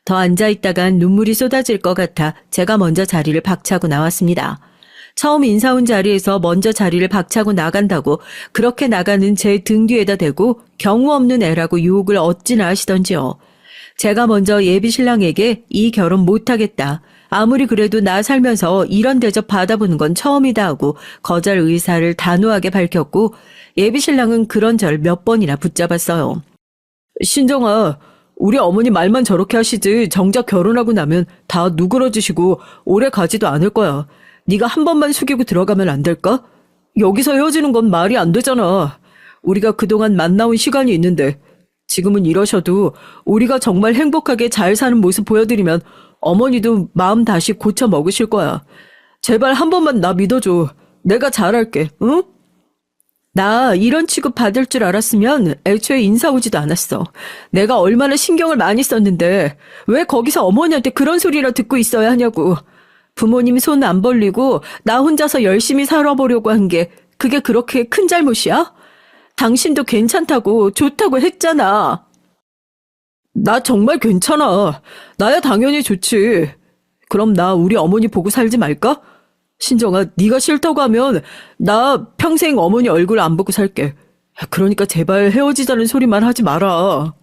더 앉아있다간 눈물이 쏟아질 것 같아 제가 먼저 자리를 박차고 나왔습니다. 처음 인사 온 자리에서 먼저 자리를 박차고 나간다고 그렇게 나가는 제 등 뒤에다 대고 경우 없는 애라고 욕을 어찌나 하시던지요. 제가 먼저 예비 신랑에게 이 결혼 못하겠다. 아무리 그래도 나 살면서 이런 대접 받아보는 건 처음이다 하고 거절 의사를 단호하게 밝혔고 예비 신랑은 그런 절 몇 번이나 붙잡았어요. 신정아, 우리 어머니 말만 저렇게 하시지 정작 결혼하고 나면 다 누그러지시고 오래 가지도 않을 거야. 네가 한 번만 숙이고 들어가면 안 될까? 여기서 헤어지는 건 말이 안 되잖아. 우리가 그동안 만나온 시간이 있는데 지금은 이러셔도 우리가 정말 행복하게 잘 사는 모습 보여드리면 어머니도 마음 다시 고쳐 먹으실 거야. 제발 한 번만 나 믿어줘. 내가 잘할게, 응? 나 이런 취급 받을 줄 알았으면 애초에 인사 오지도 않았어. 내가 얼마나 신경을 많이 썼는데 왜 거기서 어머니한테 그런 소리라 듣고 있어야 하냐고. 부모님 손 안 벌리고 나 혼자서 열심히 살아보려고 한 게 그게 그렇게 큰 잘못이야? 당신도 괜찮다고 좋다고 했잖아. 나 정말 괜찮아. 나야 당연히 좋지. 그럼 나 우리 어머니 보고 살지 말까? 신정아, 네가 싫다고 하면 나 평생 어머니 얼굴 안 보고 살게. 그러니까 제발 헤어지자는 소리만 하지 마라.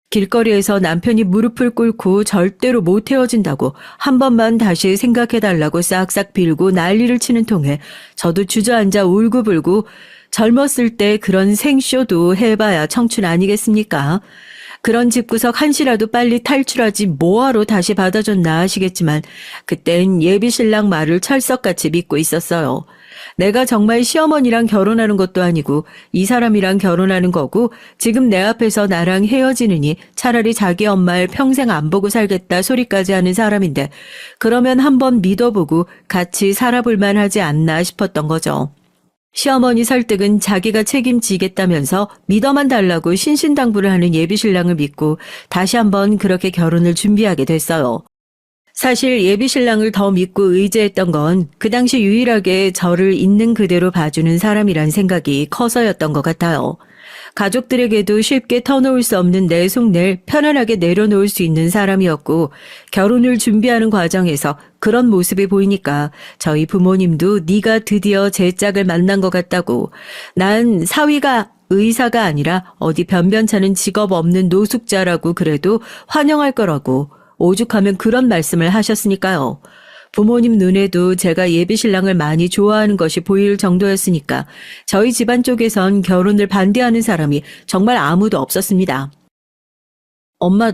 길거리에서 남편이 무릎을 꿇고 절대로 못 헤어진다고 한 번만 다시 생각해달라고 싹싹 빌고 난리를 치는 통에 저도 주저앉아 울고불고 젊었을 때 그런 생쇼도 해봐야 청춘 아니겠습니까? 그런 집구석 한시라도 빨리 탈출하지 뭐하러 다시 받아줬나 하시겠지만 그땐 예비 신랑 말을 철석같이 믿고 있었어요. 내가 정말 시어머니랑 결혼하는 것도 아니고 이 사람이랑 결혼하는 거고 지금 내 앞에서 나랑 헤어지느니 차라리 자기 엄마를 평생 안 보고 살겠다 소리까지 하는 사람인데 그러면 한번 믿어보고 같이 살아볼 만하지 않나 싶었던 거죠. 시어머니 설득은 자기가 책임지겠다면서 믿어만 달라고 신신당부를 하는 예비신랑을 믿고 다시 한번 그렇게 결혼을 준비하게 됐어요. 사실 예비신랑을 더 믿고 의지했던 건 그 당시 유일하게 저를 있는 그대로 봐주는 사람이란 생각이 커서였던 것 같아요. 가족들에게도 쉽게 터놓을 수 없는 내 속내를 편안하게 내려놓을 수 있는 사람이었고 결혼을 준비하는 과정에서 그런 모습이 보이니까 저희 부모님도 네가 드디어 제 짝을 만난 것 같다고 난 사위가 의사가 아니라 어디 변변찮은 직업 없는 노숙자라고 그래도 환영할 거라고 오죽하면 그런 말씀을 하셨으니까요. 부모님 눈에도 제가 예비신랑을 많이 좋아하는 것이 보일 정도였으니까 저희 집안 쪽에선 결혼을 반대하는 사람이 정말 아무도 없었습니다. 엄마,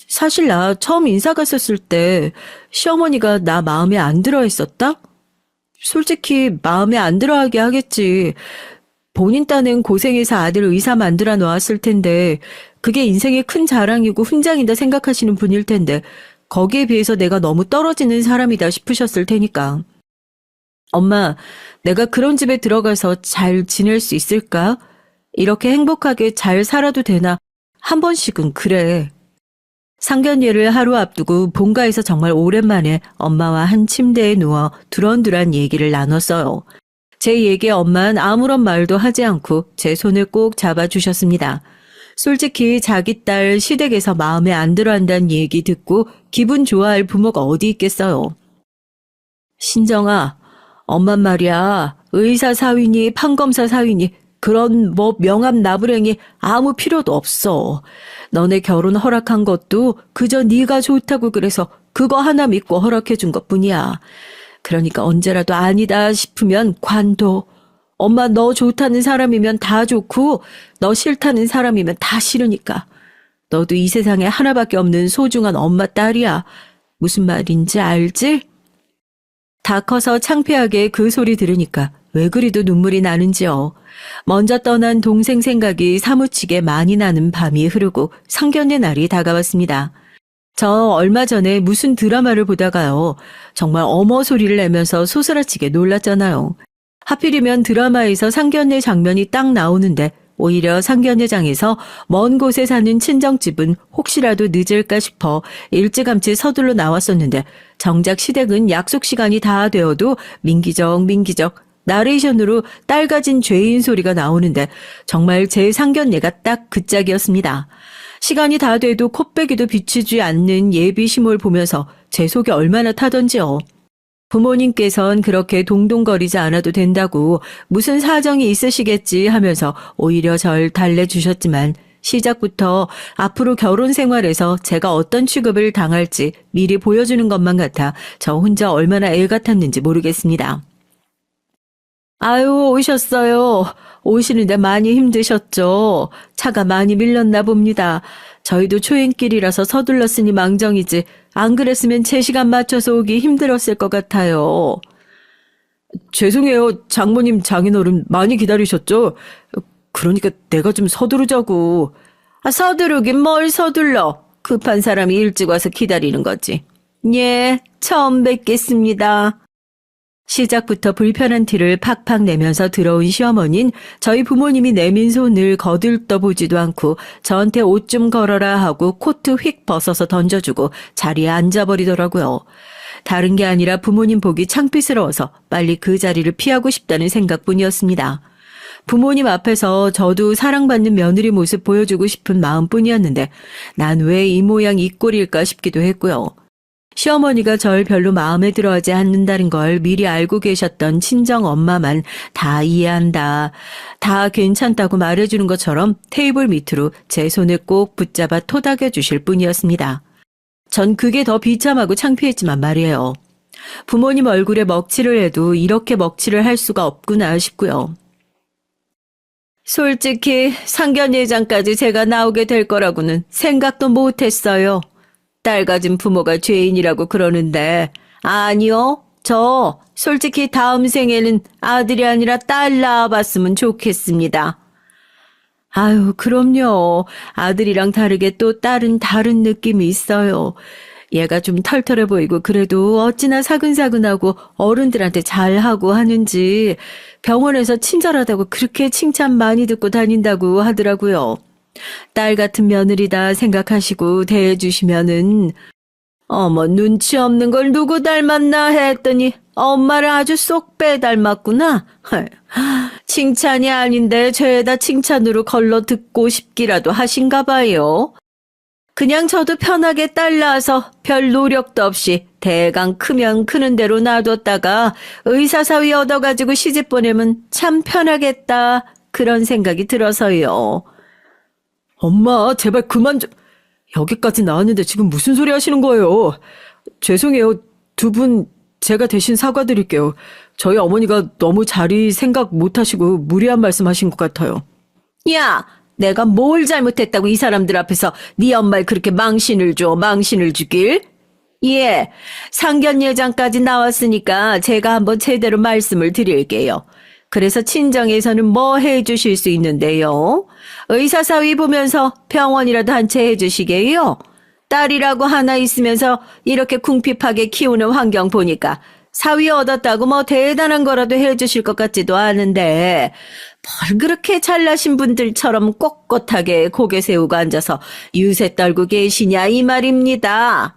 사실 나 처음 인사 갔었을 때 시어머니가 나 마음에 안 들어 했었다? 솔직히 마음에 안 들어하게 하겠지. 본인 딴엔 고생해서 아들 의사 만들어 놓았을 텐데 그게 인생의 큰 자랑이고 훈장이다 생각하시는 분일 텐데 거기에 비해서 내가 너무 떨어지는 사람이다 싶으셨을 테니까. 엄마, 내가 그런 집에 들어가서 잘 지낼 수 있을까? 이렇게 행복하게 잘 살아도 되나? 한 번씩은 그래. 상견례를 하루 앞두고 본가에서 정말 오랜만에 엄마와 한 침대에 누워 두런두란 얘기를 나눴어요. 제 얘기에 엄마는 아무런 말도 하지 않고 제 손을 꼭 잡아주셨습니다. 솔직히 자기 딸 시댁에서 마음에 안 들어한다는 얘기 듣고 기분 좋아할 부모가 어디 있겠어요. 신정아, 엄만 말이야. 의사 사위니 판검사 사위니 그런 뭐 명함 나부랭이 아무 필요도 없어. 너네 결혼 허락한 것도 그저 네가 좋다고 그래서 그거 하나 믿고 허락해 준 것뿐이야. 그러니까 언제라도 아니다 싶으면 관둬. 엄마 너 좋다는 사람이면 다 좋고 너 싫다는 사람이면 다 싫으니까. 너도 이 세상에 하나밖에 없는 소중한 엄마 딸이야. 무슨 말인지 알지? 다 커서 창피하게 그 소리 들으니까 왜 그리도 눈물이 나는지요. 먼저 떠난 동생 생각이 사무치게 많이 나는 밤이 흐르고 상견례 날이 다가왔습니다. 저 얼마 전에 무슨 드라마를 보다가요. 정말 어머 소리를 내면서 소스라치게 놀랐잖아요. 하필이면 드라마에서 상견례 장면이 딱 나오는데 오히려 상견례장에서 먼 곳에 사는 친정집은 혹시라도 늦을까 싶어 일찌감치 서둘러 나왔었는데 정작 시댁은 약속 시간이 다 되어도 민기적 나레이션으로 딸 가진 죄인 소리가 나오는데 정말 제 상견례가 딱 그 짝이었습니다. 시간이 다 돼도 콧배기도 비추지 않는 예비 시몰 보면서 제 속이 얼마나 타던지요. 부모님께선 그렇게 동동거리지 않아도 된다고 무슨 사정이 있으시겠지 하면서 오히려 절 달래주셨지만 시작부터 앞으로 결혼 생활에서 제가 어떤 취급을 당할지 미리 보여주는 것만 같아 저 혼자 얼마나 애 같았는지 모르겠습니다. 아유, 오셨어요. 오시는데 많이 힘드셨죠? 차가 많이 밀렸나 봅니다. 저희도 초행길이라서 서둘렀으니 망정이지. 안 그랬으면 제 시간 맞춰서 오기 힘들었을 것 같아요. 죄송해요. 장모님, 장인어른 많이 기다리셨죠? 그러니까 내가 좀 서두르자고. 서두르긴 뭘 서둘러. 급한 사람이 일찍 와서 기다리는 거지. 예, 처음 뵙겠습니다. 시작부터 불편한 티를 팍팍 내면서 들어온 시어머니는 저희 부모님이 내민 손을 거들떠보지도 않고 저한테 옷 좀 걸어라 하고 코트 휙 벗어서 던져주고 자리에 앉아버리더라고요. 다른 게 아니라 부모님 보기 창피스러워서 빨리 그 자리를 피하고 싶다는 생각뿐이었습니다. 부모님 앞에서 저도 사랑받는 며느리 모습 보여주고 싶은 마음뿐이었는데 난 왜 이 모양 이 꼴일까 싶기도 했고요. 시어머니가 절 별로 마음에 들어하지 않는다는 걸 미리 알고 계셨던 친정 엄마만 다 이해한다, 다 괜찮다고 말해주는 것처럼 테이블 밑으로 제 손을 꼭 붙잡아 토닥여 주실 뿐이었습니다. 전 그게 더 비참하고 창피했지만 말이에요. 부모님 얼굴에 먹칠을 해도 이렇게 먹칠을 할 수가 없구나 싶고요. 솔직히 상견예장까지 제가 나오게 될 거라고는 생각도 못했어요. 딸 가진 부모가 죄인이라고 그러는데 아니요. 저 솔직히 다음 생에는 아들이 아니라 딸 낳아봤으면 좋겠습니다. 아유, 그럼요. 아들이랑 다르게 또 딸은 다른 느낌이 있어요. 얘가 좀 털털해 보이고 그래도 어찌나 사근사근하고 어른들한테 잘하고 하는지 병원에서 친절하다고 그렇게 칭찬 많이 듣고 다닌다고 하더라고요. 딸 같은 며느리다 생각하시고 대해주시면은 어머 눈치 없는 걸 누구 닮았나 했더니 엄마를 아주 쏙 빼닮았구나. 칭찬이 아닌데 죄다 칭찬으로 걸러 듣고 싶기라도 하신가 봐요. 그냥 저도 편하게 딸 낳아서 별 노력도 없이 대강 크면 크는 대로 놔뒀다가 의사사위 얻어가지고 시집 보내면 참 편하겠다 그런 생각이 들어서요. 엄마, 제발 그만 좀. 여기까지 나왔는데 지금 무슨 소리 하시는 거예요? 죄송해요. 두 분 제가 대신 사과드릴게요. 저희 어머니가 너무 자리 생각 못하시고 무리한 말씀하신 것 같아요. 야, 내가 뭘 잘못했다고 이 사람들 앞에서 네 엄마를 그렇게 망신을 주길? 예, 상견예장까지 나왔으니까 제가 한번 제대로 말씀을 드릴게요. 그래서 친정에서는 뭐 해주실 수 있는데요? 의사사위 보면서 병원이라도 한 채 해주시게요? 딸이라고 하나 있으면서 이렇게 궁핍하게 키우는 환경 보니까 사위 얻었다고 뭐 대단한 거라도 해주실 것 같지도 않은데 뭘 그렇게 잘나신 분들처럼 꼿꼿하게 고개 세우고 앉아서 유세 떨고 계시냐 이 말입니다.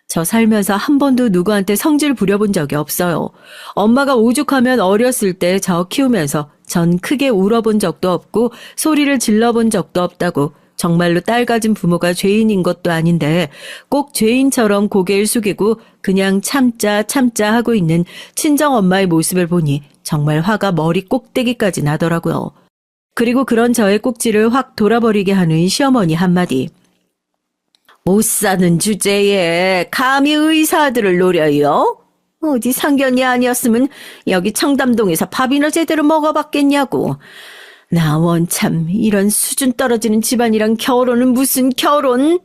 저 살면서 한 번도 누구한테 성질 부려본 적이 없어요. 엄마가 오죽하면 어렸을 때 저 키우면서 전 크게 울어본 적도 없고 소리를 질러본 적도 없다고 정말로 딸 가진 부모가 죄인인 것도 아닌데 꼭 죄인처럼 고개를 숙이고 그냥 참자 하고 있는 친정엄마의 모습을 보니 정말 화가 머리 꼭대기까지 나더라고요. 그리고 그런 저의 꼭지를 확 돌아버리게 하는 시어머니 한마디. 못 사는 주제에 감히 의사들을 노려요? 어디 상견이 아니었으면 여기 청담동에서 밥이나 제대로 먹어봤겠냐고. 나 원참 이런 수준 떨어지는 집안이랑 결혼은 무슨 결혼?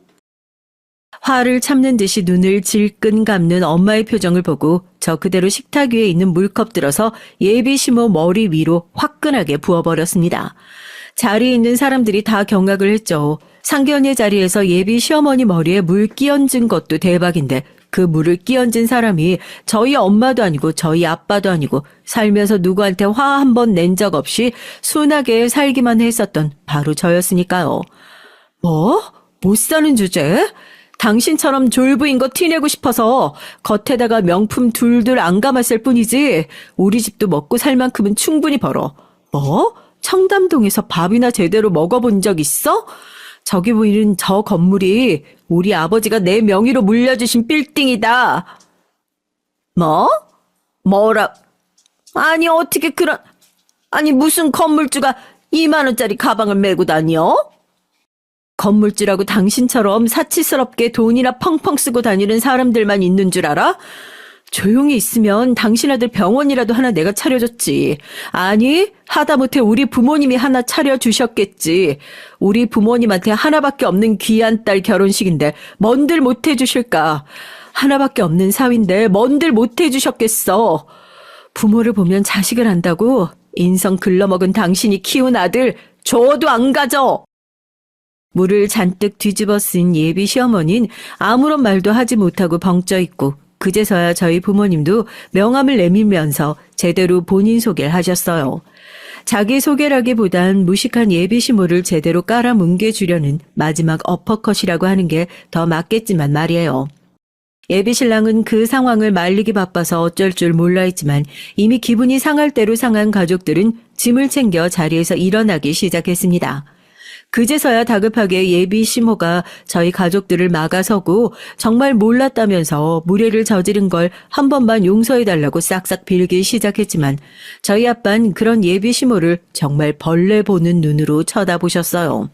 화를 참는 듯이 눈을 질끈 감는 엄마의 표정을 보고 저 그대로 식탁 위에 있는 물컵 들어서 예비시모 머리 위로 화끈하게 부어버렸습니다. 자리에 있는 사람들이 다 경악을 했죠. 상견례 자리에서 예비 시어머니 머리에 물 끼얹은 것도 대박인데 그 물을 끼얹은 사람이 저희 엄마도 아니고 저희 아빠도 아니고 살면서 누구한테 화 한 번 낸 적 없이 순하게 살기만 했었던 바로 저였으니까요. 뭐? 못 사는 주제? 당신처럼 졸부인 거 티내고 싶어서 겉에다가 명품 둘둘 안 감았을 뿐이지 우리 집도 먹고 살 만큼은 충분히 벌어. 뭐? 청담동에서 밥이나 제대로 먹어본 적 있어? 저기 보이는 저 건물이 우리 아버지가 내 명의로 물려주신 빌딩이다. 뭐? 뭐라? 아니 어떻게 아니 무슨 건물주가 2만 원짜리 가방을 메고 다녀? 건물주라고 당신처럼 사치스럽게 돈이나 펑펑 쓰고 다니는 사람들만 있는 줄 알아? 조용히 있으면 당신 아들 병원이라도 하나 내가 차려줬지. 아니, 하다못해 우리 부모님이 하나 차려주셨겠지. 우리 부모님한테 하나밖에 없는 귀한 딸 결혼식인데 뭔들 못해주실까. 하나밖에 없는 사위인데 뭔들 못해주셨겠어. 부모를 보면 자식을 안다고? 인성 글러먹은 당신이 키운 아들 줘도 안 가져. 물을 잔뜩 뒤집어 쓴 예비 시어머니는 아무런 말도 하지 못하고 벙쪄 있고 그제서야 저희 부모님도 명함을 내밀면서 제대로 본인 소개를 하셨어요. 자기 소개라기보단 무식한 예비 시모를 제대로 깔아뭉개주려는 마지막 어퍼컷이라고 하는 게 더 맞겠지만 말이에요. 예비 신랑은 그 상황을 말리기 바빠서 어쩔 줄 몰라 했지만 이미 기분이 상할 대로 상한 가족들은 짐을 챙겨 자리에서 일어나기 시작했습니다. 그제서야 다급하게 예비 시모가 저희 가족들을 막아서고 정말 몰랐다면서 무례를 저지른 걸 한 번만 용서해달라고 싹싹 빌기 시작했지만 저희 아빠는 그런 예비 시모를 정말 벌레 보는 눈으로 쳐다보셨어요.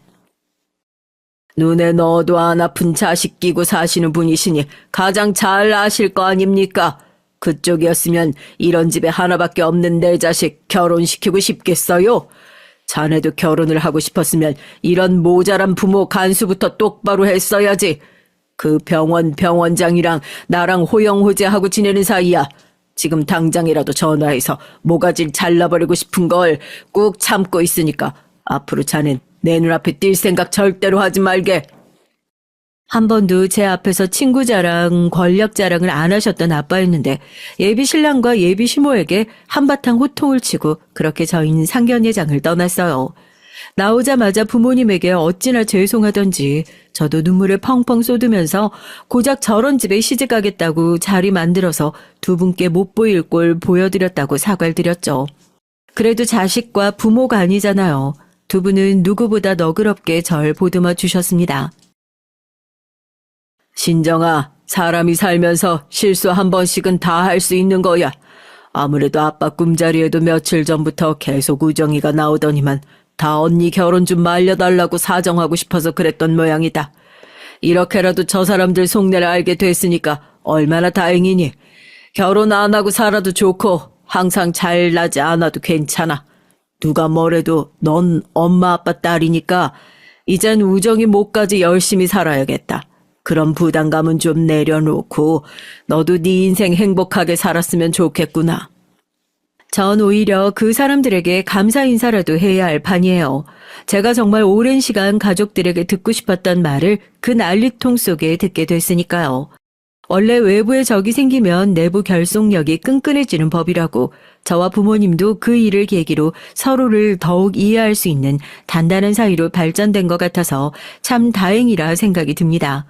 눈에 넣어도 안 아픈 자식 끼고 사시는 분이시니 가장 잘 아실 거 아닙니까? 그쪽이었으면 이런 집에 하나밖에 없는 내 자식 결혼시키고 싶겠어요? 자네도 결혼을 하고 싶었으면 이런 모자란 부모 간수부터 똑바로 했어야지. 그 병원장이랑 나랑 호영호재하고 지내는 사이야. 지금 당장이라도 전화해서 모가지를 잘라버리고 싶은 걸 꾹 참고 있으니까 앞으로 자넨 내 눈앞에 뛸 생각 절대로 하지 말게. 한 번도 제 앞에서 친구 자랑, 권력 자랑을 안 하셨던 아빠였는데 예비 신랑과 예비 시모에게 한바탕 호통을 치고 그렇게 저희는 상견례장을 떠났어요. 나오자마자 부모님에게 어찌나 죄송하던지 저도 눈물을 펑펑 쏟으면서 고작 저런 집에 시집가겠다고 자리 만들어서 두 분께 못 보일 꼴 보여드렸다고 사과를 드렸죠. 그래도 자식과 부모가 아니잖아요. 두 분은 누구보다 너그럽게 절 보듬어 주셨습니다. 신정아, 사람이 살면서 실수 한 번씩은 다 할 수 있는 거야. 아무래도 아빠 꿈자리에도 며칠 전부터 계속 우정이가 나오더니만 다 언니 결혼 좀 말려달라고 사정하고 싶어서 그랬던 모양이다. 이렇게라도 저 사람들 속내를 알게 됐으니까 얼마나 다행이니. 결혼 안 하고 살아도 좋고 항상 잘나지 않아도 괜찮아. 누가 뭐래도 넌 엄마 아빠 딸이니까 이젠 우정이 목까지 열심히 살아야겠다. 그런 부담감은 좀 내려놓고 너도 네 인생 행복하게 살았으면 좋겠구나. 전 오히려 그 사람들에게 감사 인사라도 해야 할 판이에요. 제가 정말 오랜 시간 가족들에게 듣고 싶었던 말을 그 난리통 속에 듣게 됐으니까요. 원래 외부에 적이 생기면 내부 결속력이 끈끈해지는 법이라고 저와 부모님도 그 일을 계기로 서로를 더욱 이해할 수 있는 단단한 사이로 발전된 것 같아서 참 다행이라 생각이 듭니다.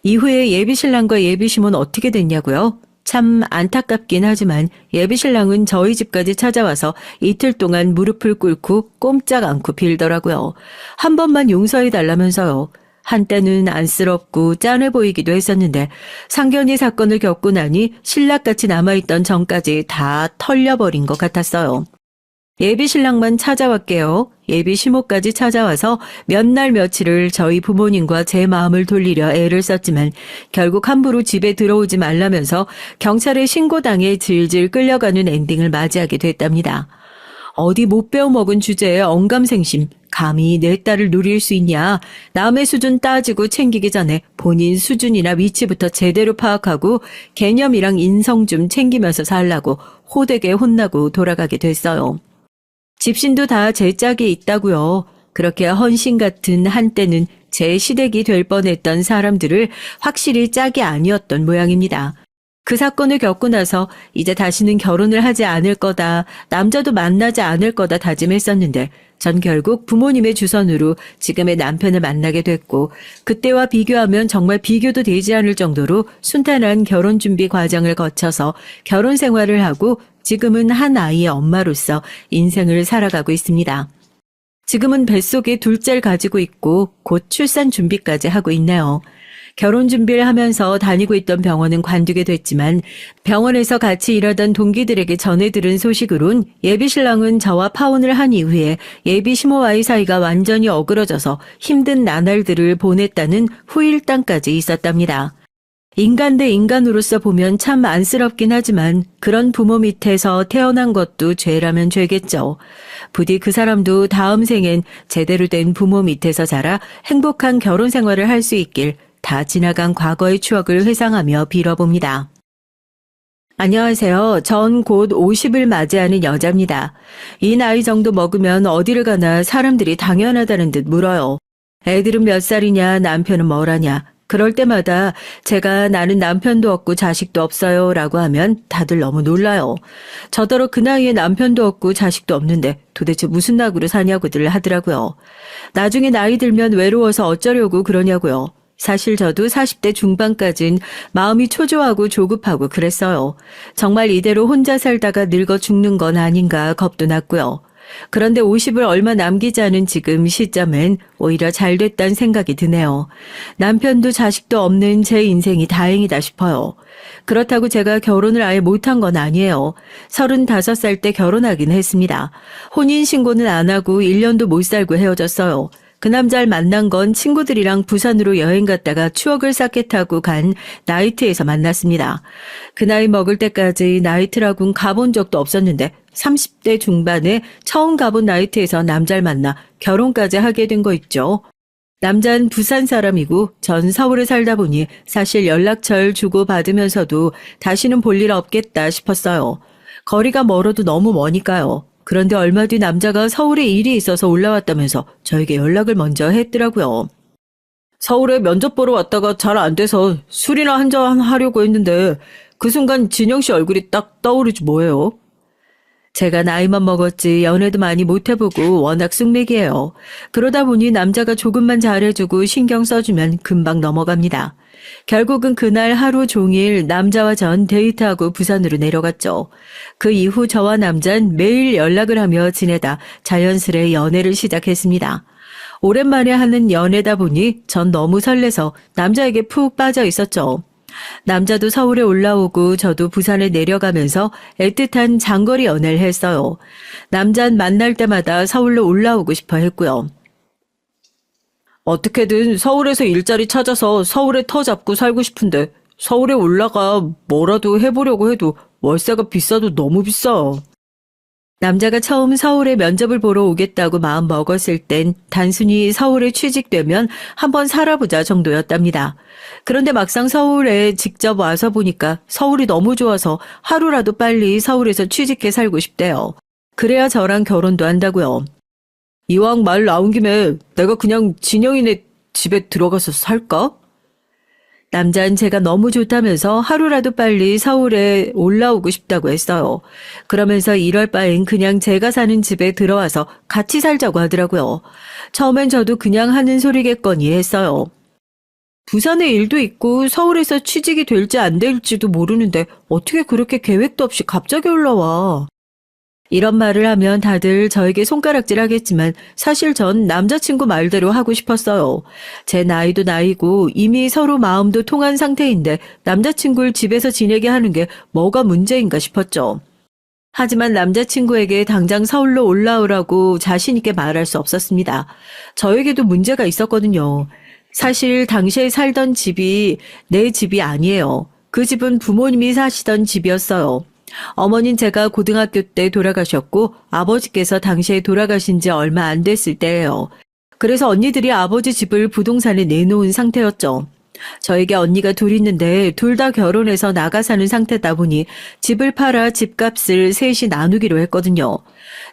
이후에 예비신랑과 예비시모는 어떻게 됐냐고요? 참 안타깝긴 하지만 예비신랑은 저희 집까지 찾아와서 이틀 동안 무릎을 꿇고 꼼짝 않고 빌더라고요. 한 번만 용서해달라면서요. 한때는 안쓰럽고 짠해 보이기도 했었는데 상견례 사건을 겪고 나니 신락같이 남아있던 정까지 다 털려버린 것 같았어요. 예비신랑만 찾아왔게요. 예비시모까지 찾아와서 몇 날 며칠을 저희 부모님과 제 마음을 돌리려 애를 썼지만 결국 함부로 집에 들어오지 말라면서 경찰에 신고당해 질질 끌려가는 엔딩을 맞이하게 됐답니다. 어디 못 배워먹은 주제에 언감생심, 감히 내 딸을 누릴 수 있냐. 남의 수준 따지고 챙기기 전에 본인 수준이나 위치부터 제대로 파악하고 개념이랑 인성 좀 챙기면서 살라고 호되게 혼나고 돌아가게 됐어요. 집신도 다 제 짝에 있다고요. 그렇게 헌신 같은 한때는 제 시댁이 될 뻔했던 사람들을 확실히 짝이 아니었던 모양입니다. 그 사건을 겪고 나서 이제 다시는 결혼을 하지 않을 거다, 남자도 만나지 않을 거다 다짐했었는데 전 결국 부모님의 주선으로 지금의 남편을 만나게 됐고 그때와 비교하면 정말 비교도 되지 않을 정도로 순탄한 결혼 준비 과정을 거쳐서 결혼 생활을 하고 지금은 한 아이의 엄마로서 인생을 살아가고 있습니다. 지금은 뱃속에 둘째를 가지고 있고 곧 출산 준비까지 하고 있네요. 결혼 준비를 하면서 다니고 있던 병원은 관두게 됐지만 병원에서 같이 일하던 동기들에게 전해 들은 소식으론 예비신랑은 저와 파혼을 한 이후에 예비 시모와의 사이가 완전히 어그러져서 힘든 나날들을 보냈다는 후일담까지 있었답니다. 인간 대 인간으로서 보면 참 안쓰럽긴 하지만 그런 부모 밑에서 태어난 것도 죄라면 죄겠죠. 부디 그 사람도 다음 생엔 제대로 된 부모 밑에서 자라 행복한 결혼 생활을 할 수 있길 다 지나간 과거의 추억을 회상하며 빌어봅니다. 안녕하세요. 전 곧 50을 맞이하는 여자입니다. 이 나이 정도 먹으면 어디를 가나 사람들이 당연하다는 듯 물어요. 애들은 몇 살이냐, 남편은 뭐라냐. 그럴 때마다 제가 나는 남편도 없고 자식도 없어요 라고 하면 다들 너무 놀라요. 저더러 그 나이에 남편도 없고 자식도 없는데 도대체 무슨 낙으로 사냐고들 하더라고요. 나중에 나이 들면 외로워서 어쩌려고 그러냐고요. 사실 저도 40대 중반까진 마음이 초조하고 조급하고 그랬어요. 정말 이대로 혼자 살다가 늙어 죽는 건 아닌가 겁도 났고요. 그런데 50을 얼마 남기지 않은 지금 시점엔 오히려 잘 됐다는 생각이 드네요. 남편도 자식도 없는 제 인생이 다행이다 싶어요. 그렇다고 제가 결혼을 아예 못한 건 아니에요. 35살 때 결혼하긴 했습니다. 혼인신고는 안 하고 1년도 못 살고 헤어졌어요. 그 남자를 만난 건 친구들이랑 부산으로 여행 갔다가 추억을 쌓게 타고 간 나이트에서 만났습니다. 그 나이 먹을 때까지 나이트라고는 가본 적도 없었는데 30대 중반에 처음 가본 나이트에서 남자를 만나 결혼까지 하게 된 거 있죠. 남자는 부산 사람이고 전 서울에 살다 보니 사실 연락처를 주고받으면서도 다시는 볼 일 없겠다 싶었어요. 거리가 멀어도 너무 머니까요. 그런데 얼마 뒤 남자가 서울에 일이 있어서 올라왔다면서 저에게 연락을 먼저 했더라고요. 서울에 면접 보러 왔다가 잘 안 돼서 술이나 한잔 하려고 했는데 그 순간 진영 씨 얼굴이 딱 떠오르지 뭐예요. 제가 나이만 먹었지 연애도 많이 못 해보고 워낙 쑥맥이에요. 그러다 보니 남자가 조금만 잘해주고 신경 써주면 금방 넘어갑니다. 결국은 그날 하루 종일 남자와 전 데이트하고 부산으로 내려갔죠. 그 이후 저와 남자는 매일 연락을 하며 지내다 자연스레 연애를 시작했습니다. 오랜만에 하는 연애다 보니 전 너무 설레서 남자에게 푹 빠져 있었죠. 남자도 서울에 올라오고 저도 부산에 내려가면서 애틋한 장거리 연애를 했어요. 남자는 만날 때마다 서울로 올라오고 싶어 했고요. 어떻게든 서울에서 일자리 찾아서 서울에 터 잡고 살고 싶은데 서울에 올라가 뭐라도 해보려고 해도 월세가 비싸도 너무 비싸. 남자가 처음 서울에 면접을 보러 오겠다고 마음 먹었을 땐 단순히 서울에 취직되면 한번 살아보자 정도였답니다. 그런데 막상 서울에 직접 와서 보니까 서울이 너무 좋아서 하루라도 빨리 서울에서 취직해 살고 싶대요. 그래야 저랑 결혼도 한다고요. 이왕 말 나온 김에 내가 그냥 진영이네 집에 들어가서 살까? 남자는 제가 너무 좋다면서 하루라도 빨리 서울에 올라오고 싶다고 했어요. 그러면서 이럴 바엔 그냥 제가 사는 집에 들어와서 같이 살자고 하더라고요. 처음엔 저도 그냥 하는 소리겠거니 했어요. 부산에 일도 있고 서울에서 취직이 될지 안 될지도 모르는데 어떻게 그렇게 계획도 없이 갑자기 올라와. 이런 말을 하면 다들 저에게 손가락질 하겠지만 사실 전 남자친구 말대로 하고 싶었어요. 제 나이도 나이고 이미 서로 마음도 통한 상태인데 남자친구를 집에서 지내게 하는 게 뭐가 문제인가 싶었죠. 하지만 남자친구에게 당장 서울로 올라오라고 자신 있게 말할 수 없었습니다. 저에게도 문제가 있었거든요. 사실 당시에 살던 집이 내 집이 아니에요. 그 집은 부모님이 사시던 집이었어요. 어머닌 제가 고등학교 때 돌아가셨고 아버지께서 당시에 돌아가신 지 얼마 안 됐을 때예요. 그래서 언니들이 아버지 집을 부동산에 내놓은 상태였죠. 저에게 언니가 둘 있는데 둘 다 결혼해서 나가 사는 상태다 보니 집을 팔아 집값을 셋이 나누기로 했거든요.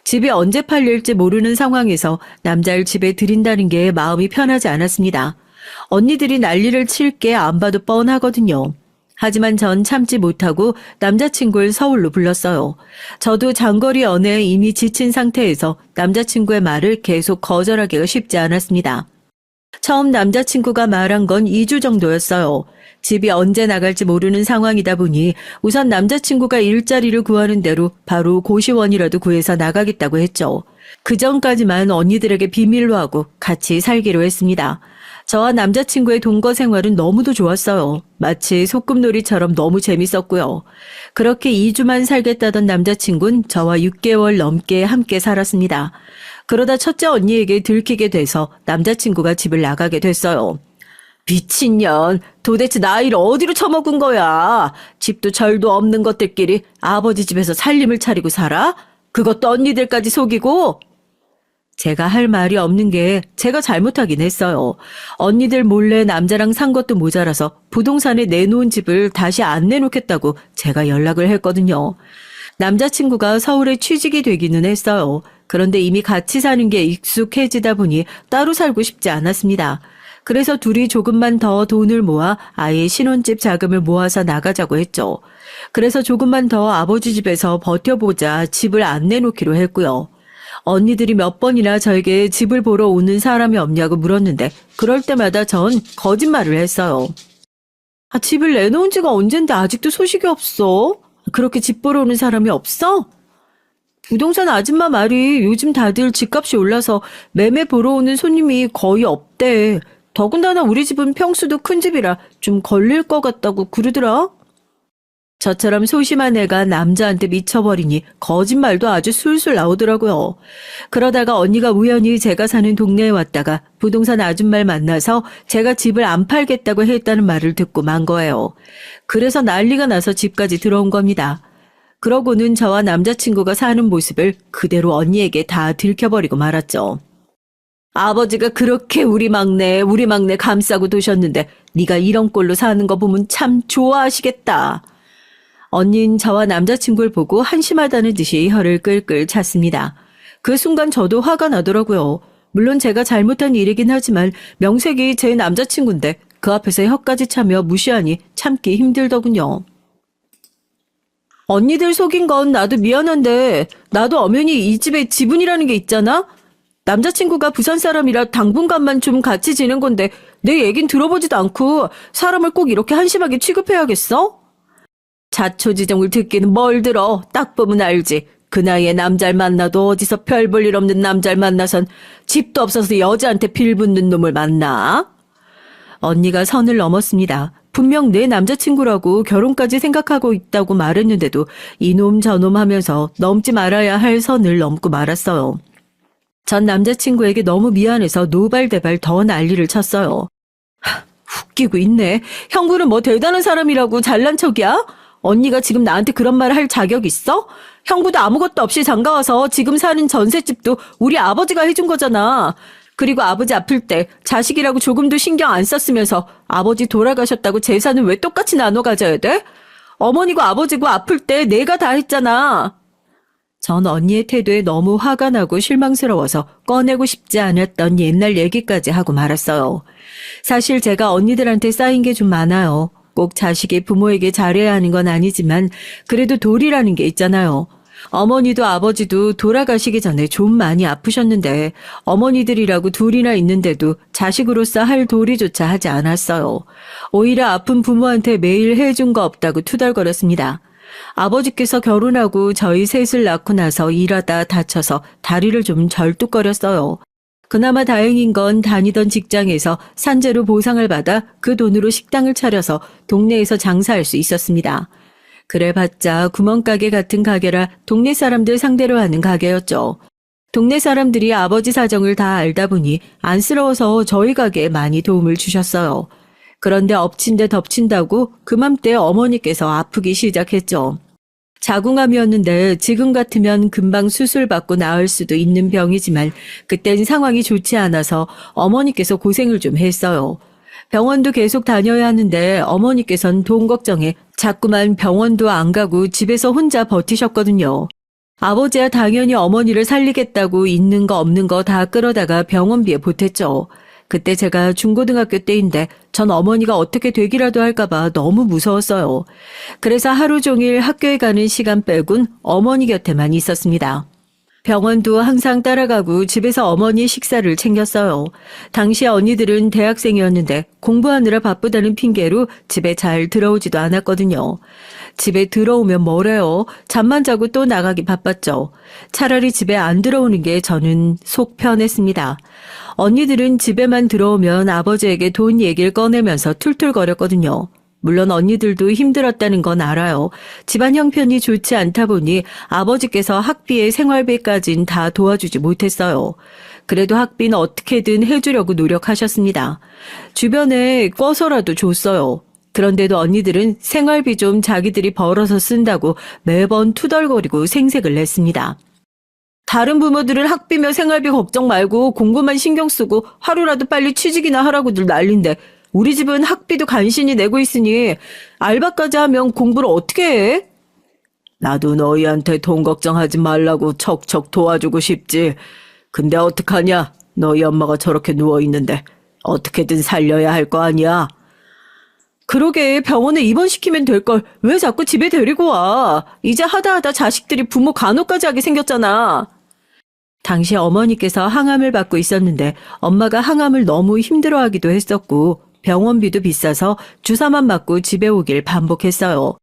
집이 언제 팔릴지 모르는 상황에서 남자를 집에 들인다는 게 마음이 편하지 않았습니다. 언니들이 난리를 칠 게 안 봐도 뻔하거든요. 하지만 전 참지 못하고 남자친구를 서울로 불렀어요. 저도 장거리 연애에 이미 지친 상태에서 남자친구의 말을 계속 거절하기가 쉽지 않았습니다. 처음 남자친구가 말한 건 2주 정도였어요. 집이 언제 나갈지 모르는 상황이다 보니 우선 남자친구가 일자리를 구하는 대로 바로 고시원이라도 구해서 나가겠다고 했죠. 그 전까지만 언니들에게 비밀로 하고 같이 살기로 했습니다. 저와 남자친구의 동거 생활은 너무도 좋았어요. 마치 소꿉놀이처럼 너무 재밌었고요. 그렇게 2주만 살겠다던 남자친구는 저와 6개월 넘게 함께 살았습니다. 그러다 첫째 언니에게 들키게 돼서 남자친구가 집을 나가게 됐어요. 미친년, 도대체 나이를 어디로 처먹은 거야? 집도 절도 없는 것들끼리 아버지 집에서 살림을 차리고 살아? 그것도 언니들까지 속이고? 제가 할 말이 없는 게 제가 잘못하긴 했어요. 언니들 몰래 남자랑 산 것도 모자라서 부동산에 내놓은 집을 다시 안 내놓겠다고 제가 연락을 했거든요. 남자친구가 서울에 취직이 되기는 했어요. 그런데 이미 같이 사는 게 익숙해지다 보니 따로 살고 싶지 않았습니다. 그래서 둘이 조금만 더 돈을 모아 아예 신혼집 자금을 모아서 나가자고 했죠. 그래서 조금만 더 아버지 집에서 버텨보자 집을 안 내놓기로 했고요. 언니들이 몇 번이나 저에게 집을 보러 오는 사람이 없냐고 물었는데 그럴 때마다 전 거짓말을 했어요. 집을 내놓은 지가 언젠데 아직도 소식이 없어? 그렇게 집 보러 오는 사람이 없어? 부동산 아줌마 말이 요즘 다들 집값이 올라서 매매 보러 오는 손님이 거의 없대. 더군다나 우리 집은 평수도 큰 집이라 좀 걸릴 것 같다고 그러더라. 저처럼 소심한 애가 남자한테 미쳐버리니 거짓말도 아주 술술 나오더라고요. 그러다가 언니가 우연히 제가 사는 동네에 왔다가 부동산 아줌마를 만나서 제가 집을 안 팔겠다고 했다는 말을 듣고 만 거예요. 그래서 난리가 나서 집까지 들어온 겁니다. 그러고는 저와 남자친구가 사는 모습을 그대로 언니에게 다 들켜버리고 말았죠. 아버지가 그렇게 우리 막내 감싸고 도셨는데 네가 이런 꼴로 사는 거 보면 참 좋아하시겠다. 언니는 저와 남자친구를 보고 한심하다는 듯이 혀를 끌끌 찼습니다. 그 순간 저도 화가 나더라고요. 물론 제가 잘못한 일이긴 하지만 명색이 제 남자친구인데 그 앞에서 혀까지 차며 무시하니 참기 힘들더군요. 언니들 속인 건 나도 미안한데 나도 엄연히 이 집에 지분이라는 게 있잖아? 남자친구가 부산 사람이라 당분간만 좀 같이 지낸 건데 내 얘긴 들어보지도 않고 사람을 꼭 이렇게 한심하게 취급해야겠어? 자초지종을 듣기는 뭘 들어. 딱 보면 알지. 그 나이에 남자를 만나도 어디서 별 볼 일 없는 남자를 만나선 집도 없어서 여자한테 빌붙는 놈을 만나? 언니가 선을 넘었습니다. 분명 내 남자친구라고 결혼까지 생각하고 있다고 말했는데도 이놈 저놈 하면서 넘지 말아야 할 선을 넘고 말았어요. 전 남자친구에게 너무 미안해서 노발대발 더 난리를 쳤어요. 웃기고 있네. 형부는 뭐 대단한 사람이라고 잘난 척이야? 언니가 지금 나한테 그런 말 할 자격 있어? 형부도 아무것도 없이 장가와서 지금 사는 전셋집도 우리 아버지가 해준 거잖아. 그리고 아버지 아플 때 자식이라고 조금도 신경 안 썼으면서 아버지 돌아가셨다고 재산은 왜 똑같이 나눠 가져야 돼? 어머니고 아버지고 아플 때 내가 다 했잖아. 전 언니의 태도에 너무 화가 나고 실망스러워서 꺼내고 싶지 않았던 옛날 얘기까지 하고 말았어요. 사실 제가 언니들한테 쌓인 게 좀 많아요. 꼭 자식이 부모에게 잘해야 하는 건 아니지만 그래도 도리라는 게 있잖아요. 어머니도 아버지도 돌아가시기 전에 좀 많이 아프셨는데 어머니들이라고 둘이나 있는데도 자식으로서 할 도리조차 하지 않았어요. 오히려 아픈 부모한테 매일 해준 거 없다고 투덜거렸습니다. 아버지께서 결혼하고 저희 셋을 낳고 나서 일하다 다쳐서 다리를 좀 절뚝거렸어요. 그나마 다행인 건 다니던 직장에서 산재로 보상을 받아 그 돈으로 식당을 차려서 동네에서 장사할 수 있었습니다. 그래봤자 구멍가게 같은 가게라 동네 사람들 상대로 하는 가게였죠. 동네 사람들이 아버지 사정을 다 알다 보니 안쓰러워서 저희 가게에 많이 도움을 주셨어요. 그런데 엎친 데 덮친다고 그맘때 어머니께서 아프기 시작했죠. 자궁암이었는데 지금 같으면 금방 수술받고 나을 수도 있는 병이지만 그땐 상황이 좋지 않아서 어머니께서 고생을 좀 했어요. 병원도 계속 다녀야 하는데 어머니께선 돈 걱정에 자꾸만 병원도 안 가고 집에서 혼자 버티셨거든요. 아버지야 당연히 어머니를 살리겠다고 있는 거 없는 거 다 끌어다가 병원비에 보탰죠. 그때 제가 중고등학교 때인데 전 어머니가 어떻게 되기라도 할까봐 너무 무서웠어요. 그래서 하루 종일 학교에 가는 시간 빼곤 어머니 곁에만 있었습니다. 병원도 항상 따라가고 집에서 어머니 식사를 챙겼어요. 당시 언니들은 대학생이었는데 공부하느라 바쁘다는 핑계로 집에 잘 들어오지도 않았거든요. 집에 들어오면 뭐래요? 잠만 자고 또 나가기 바빴죠. 차라리 집에 안 들어오는 게 저는 속 편했습니다. 언니들은 집에만 들어오면 아버지에게 돈 얘기를 꺼내면서 툴툴거렸거든요. 물론 언니들도 힘들었다는 건 알아요. 집안 형편이 좋지 않다 보니 아버지께서 학비에 생활비까진 다 도와주지 못했어요. 그래도 학비는 어떻게든 해주려고 노력하셨습니다. 주변에 꿔서라도 줬어요. 그런데도 언니들은 생활비 좀 자기들이 벌어서 쓴다고 매번 투덜거리고 생색을 냈습니다. 다른 부모들은 학비며 생활비 걱정 말고 공부만 신경 쓰고 하루라도 빨리 취직이나 하라고들 난린데 우리 집은 학비도 간신히 내고 있으니 알바까지 하면 공부를 어떻게 해? 나도 너희한테 돈 걱정하지 말라고 척척 도와주고 싶지. 근데 어떡하냐? 너희 엄마가 저렇게 누워있는데 어떻게든 살려야 할 거 아니야? 그러게 병원에 입원시키면 될걸 왜 자꾸 집에 데리고 와? 이제 하다하다 자식들이 부모 간호까지 하게 생겼잖아. 당시 어머니께서 항암을 받고 있었는데 엄마가 항암을 너무 힘들어하기도 했었고 병원비도 비싸서 주사만 맞고 집에 오길 반복했어요.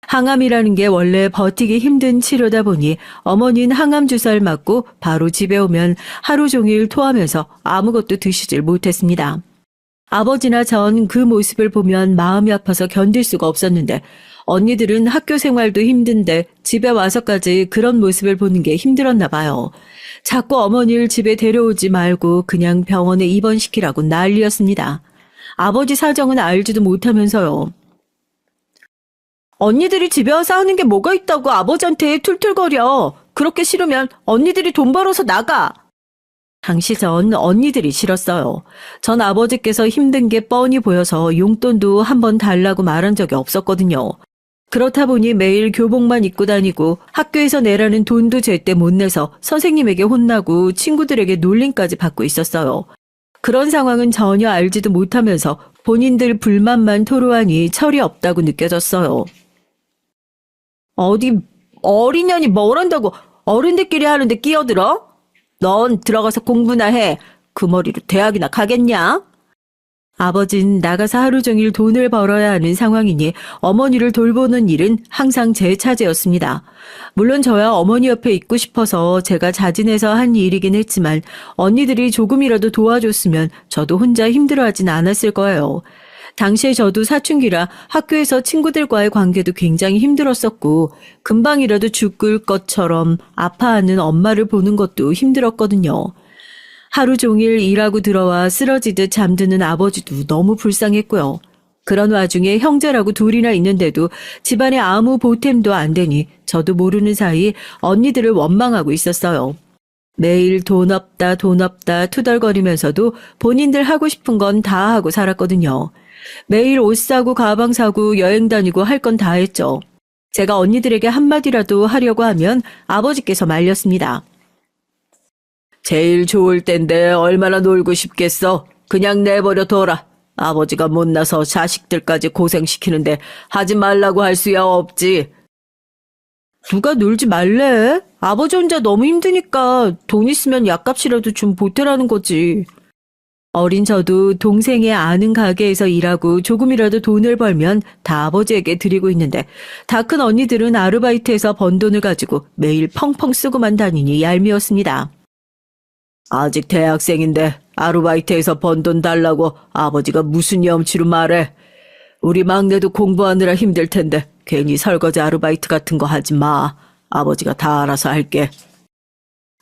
항암이라는 게 원래 버티기 힘든 치료다 보니 어머니는 항암 주사를 맞고 바로 집에 오면 하루 종일 토하면서 아무것도 드시질 못했습니다. 아버지나 전 그 모습을 보면 마음이 아파서 견딜 수가 없었는데 언니들은 학교 생활도 힘든데 집에 와서까지 그런 모습을 보는 게 힘들었나 봐요. 자꾸 어머니를 집에 데려오지 말고 그냥 병원에 입원시키라고 난리였습니다. 아버지 사정은 알지도 못하면서요. 언니들이 집에 와서 하는 게 뭐가 있다고 아버지한테 툴툴거려. 그렇게 싫으면 언니들이 돈 벌어서 나가. 당시 전 언니들이 싫었어요. 전 아버지께서 힘든 게 뻔히 보여서 용돈도 한 번 달라고 말한 적이 없었거든요. 그렇다 보니 매일 교복만 입고 다니고 학교에서 내라는 돈도 제때 못 내서 선생님에게 혼나고 친구들에게 놀림까지 받고 있었어요. 그런 상황은 전혀 알지도 못하면서 본인들 불만만 토로하니 철이 없다고 느껴졌어요. 어디 어린년이 뭘 한다고 어른들끼리 하는데 끼어들어? 넌 들어가서 공부나 해. 그 머리로 대학이나 가겠냐? 아버진 나가서 하루 종일 돈을 벌어야 하는 상황이니 어머니를 돌보는 일은 항상 제 차지였습니다. 물론 저야 어머니 옆에 있고 싶어서 제가 자진해서 한 일이긴 했지만 언니들이 조금이라도 도와줬으면 저도 혼자 힘들어하진 않았을 거예요. 당시에 저도 사춘기라 학교에서 친구들과의 관계도 굉장히 힘들었었고 금방이라도 죽을 것처럼 아파하는 엄마를 보는 것도 힘들었거든요. 하루 종일 일하고 들어와 쓰러지듯 잠드는 아버지도 너무 불쌍했고요. 그런 와중에 형제라고 둘이나 있는데도 집안에 아무 보탬도 안 되니 저도 모르는 사이 언니들을 원망하고 있었어요. 매일 돈 없다 투덜거리면서도 본인들 하고 싶은 건 다 하고 살았거든요. 매일 옷 사고 가방 사고 여행 다니고 할 건 다 했죠. 제가 언니들에게 한마디라도 하려고 하면 아버지께서 말렸습니다. 제일 좋을 땐데 얼마나 놀고 싶겠어. 그냥 내버려 둬라. 아버지가 못나서 자식들까지 고생시키는데 하지 말라고 할 수야 없지. 누가 놀지 말래? 아버지 혼자 너무 힘드니까 돈 있으면 약값이라도 좀 보태라는 거지. 어린 저도 동생의 아는 가게에서 일하고 조금이라도 돈을 벌면 다 아버지에게 드리고 있는데 다 큰 언니들은 아르바이트에서 번 돈을 가지고 매일 펑펑 쓰고만 다니니 얄미웠습니다. 아직 대학생인데 아르바이트에서 번 돈 달라고 아버지가 무슨 염치로 말해. 우리 막내도 공부하느라 힘들 텐데 괜히 설거지 아르바이트 같은 거 하지 마. 아버지가 다 알아서 할게.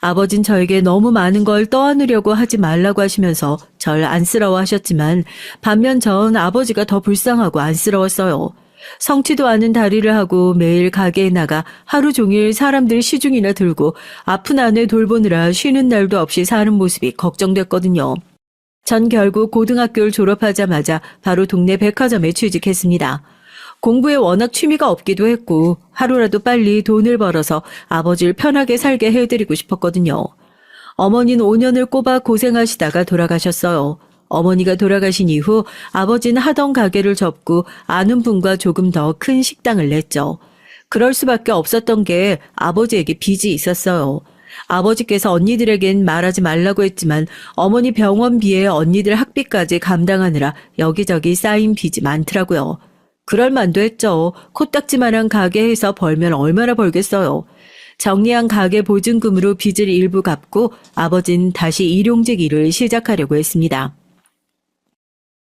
아버진 저에게 너무 많은 걸 떠안으려고 하지 말라고 하시면서 절 안쓰러워하셨지만 반면 전 아버지가 더 불쌍하고 안쓰러웠어요. 성취도 않은 다리를 하고 매일 가게에 나가 하루 종일 사람들 시중이나 들고 아픈 아내 돌보느라 쉬는 날도 없이 사는 모습이 걱정됐거든요. 전 결국 고등학교를 졸업하자마자 바로 동네 백화점에 취직했습니다. 공부에 워낙 취미가 없기도 했고 하루라도 빨리 돈을 벌어서 아버지를 편하게 살게 해드리고 싶었거든요. 어머니는 5년을 꼬박 고생하시다가 돌아가셨어요. 어머니가 돌아가신 이후 아버지는 하던 가게를 접고 아는 분과 조금 더 큰 식당을 냈죠. 그럴 수밖에 없었던 게 아버지에게 빚이 있었어요. 아버지께서 언니들에겐 말하지 말라고 했지만 어머니 병원비에 언니들 학비까지 감당하느라 여기저기 쌓인 빚이 많더라고요. 그럴 만도 했죠. 코딱지만한 가게에서 벌면 얼마나 벌겠어요. 정리한 가게 보증금으로 빚을 일부 갚고 아버진 다시 일용직 일을 시작하려고 했습니다.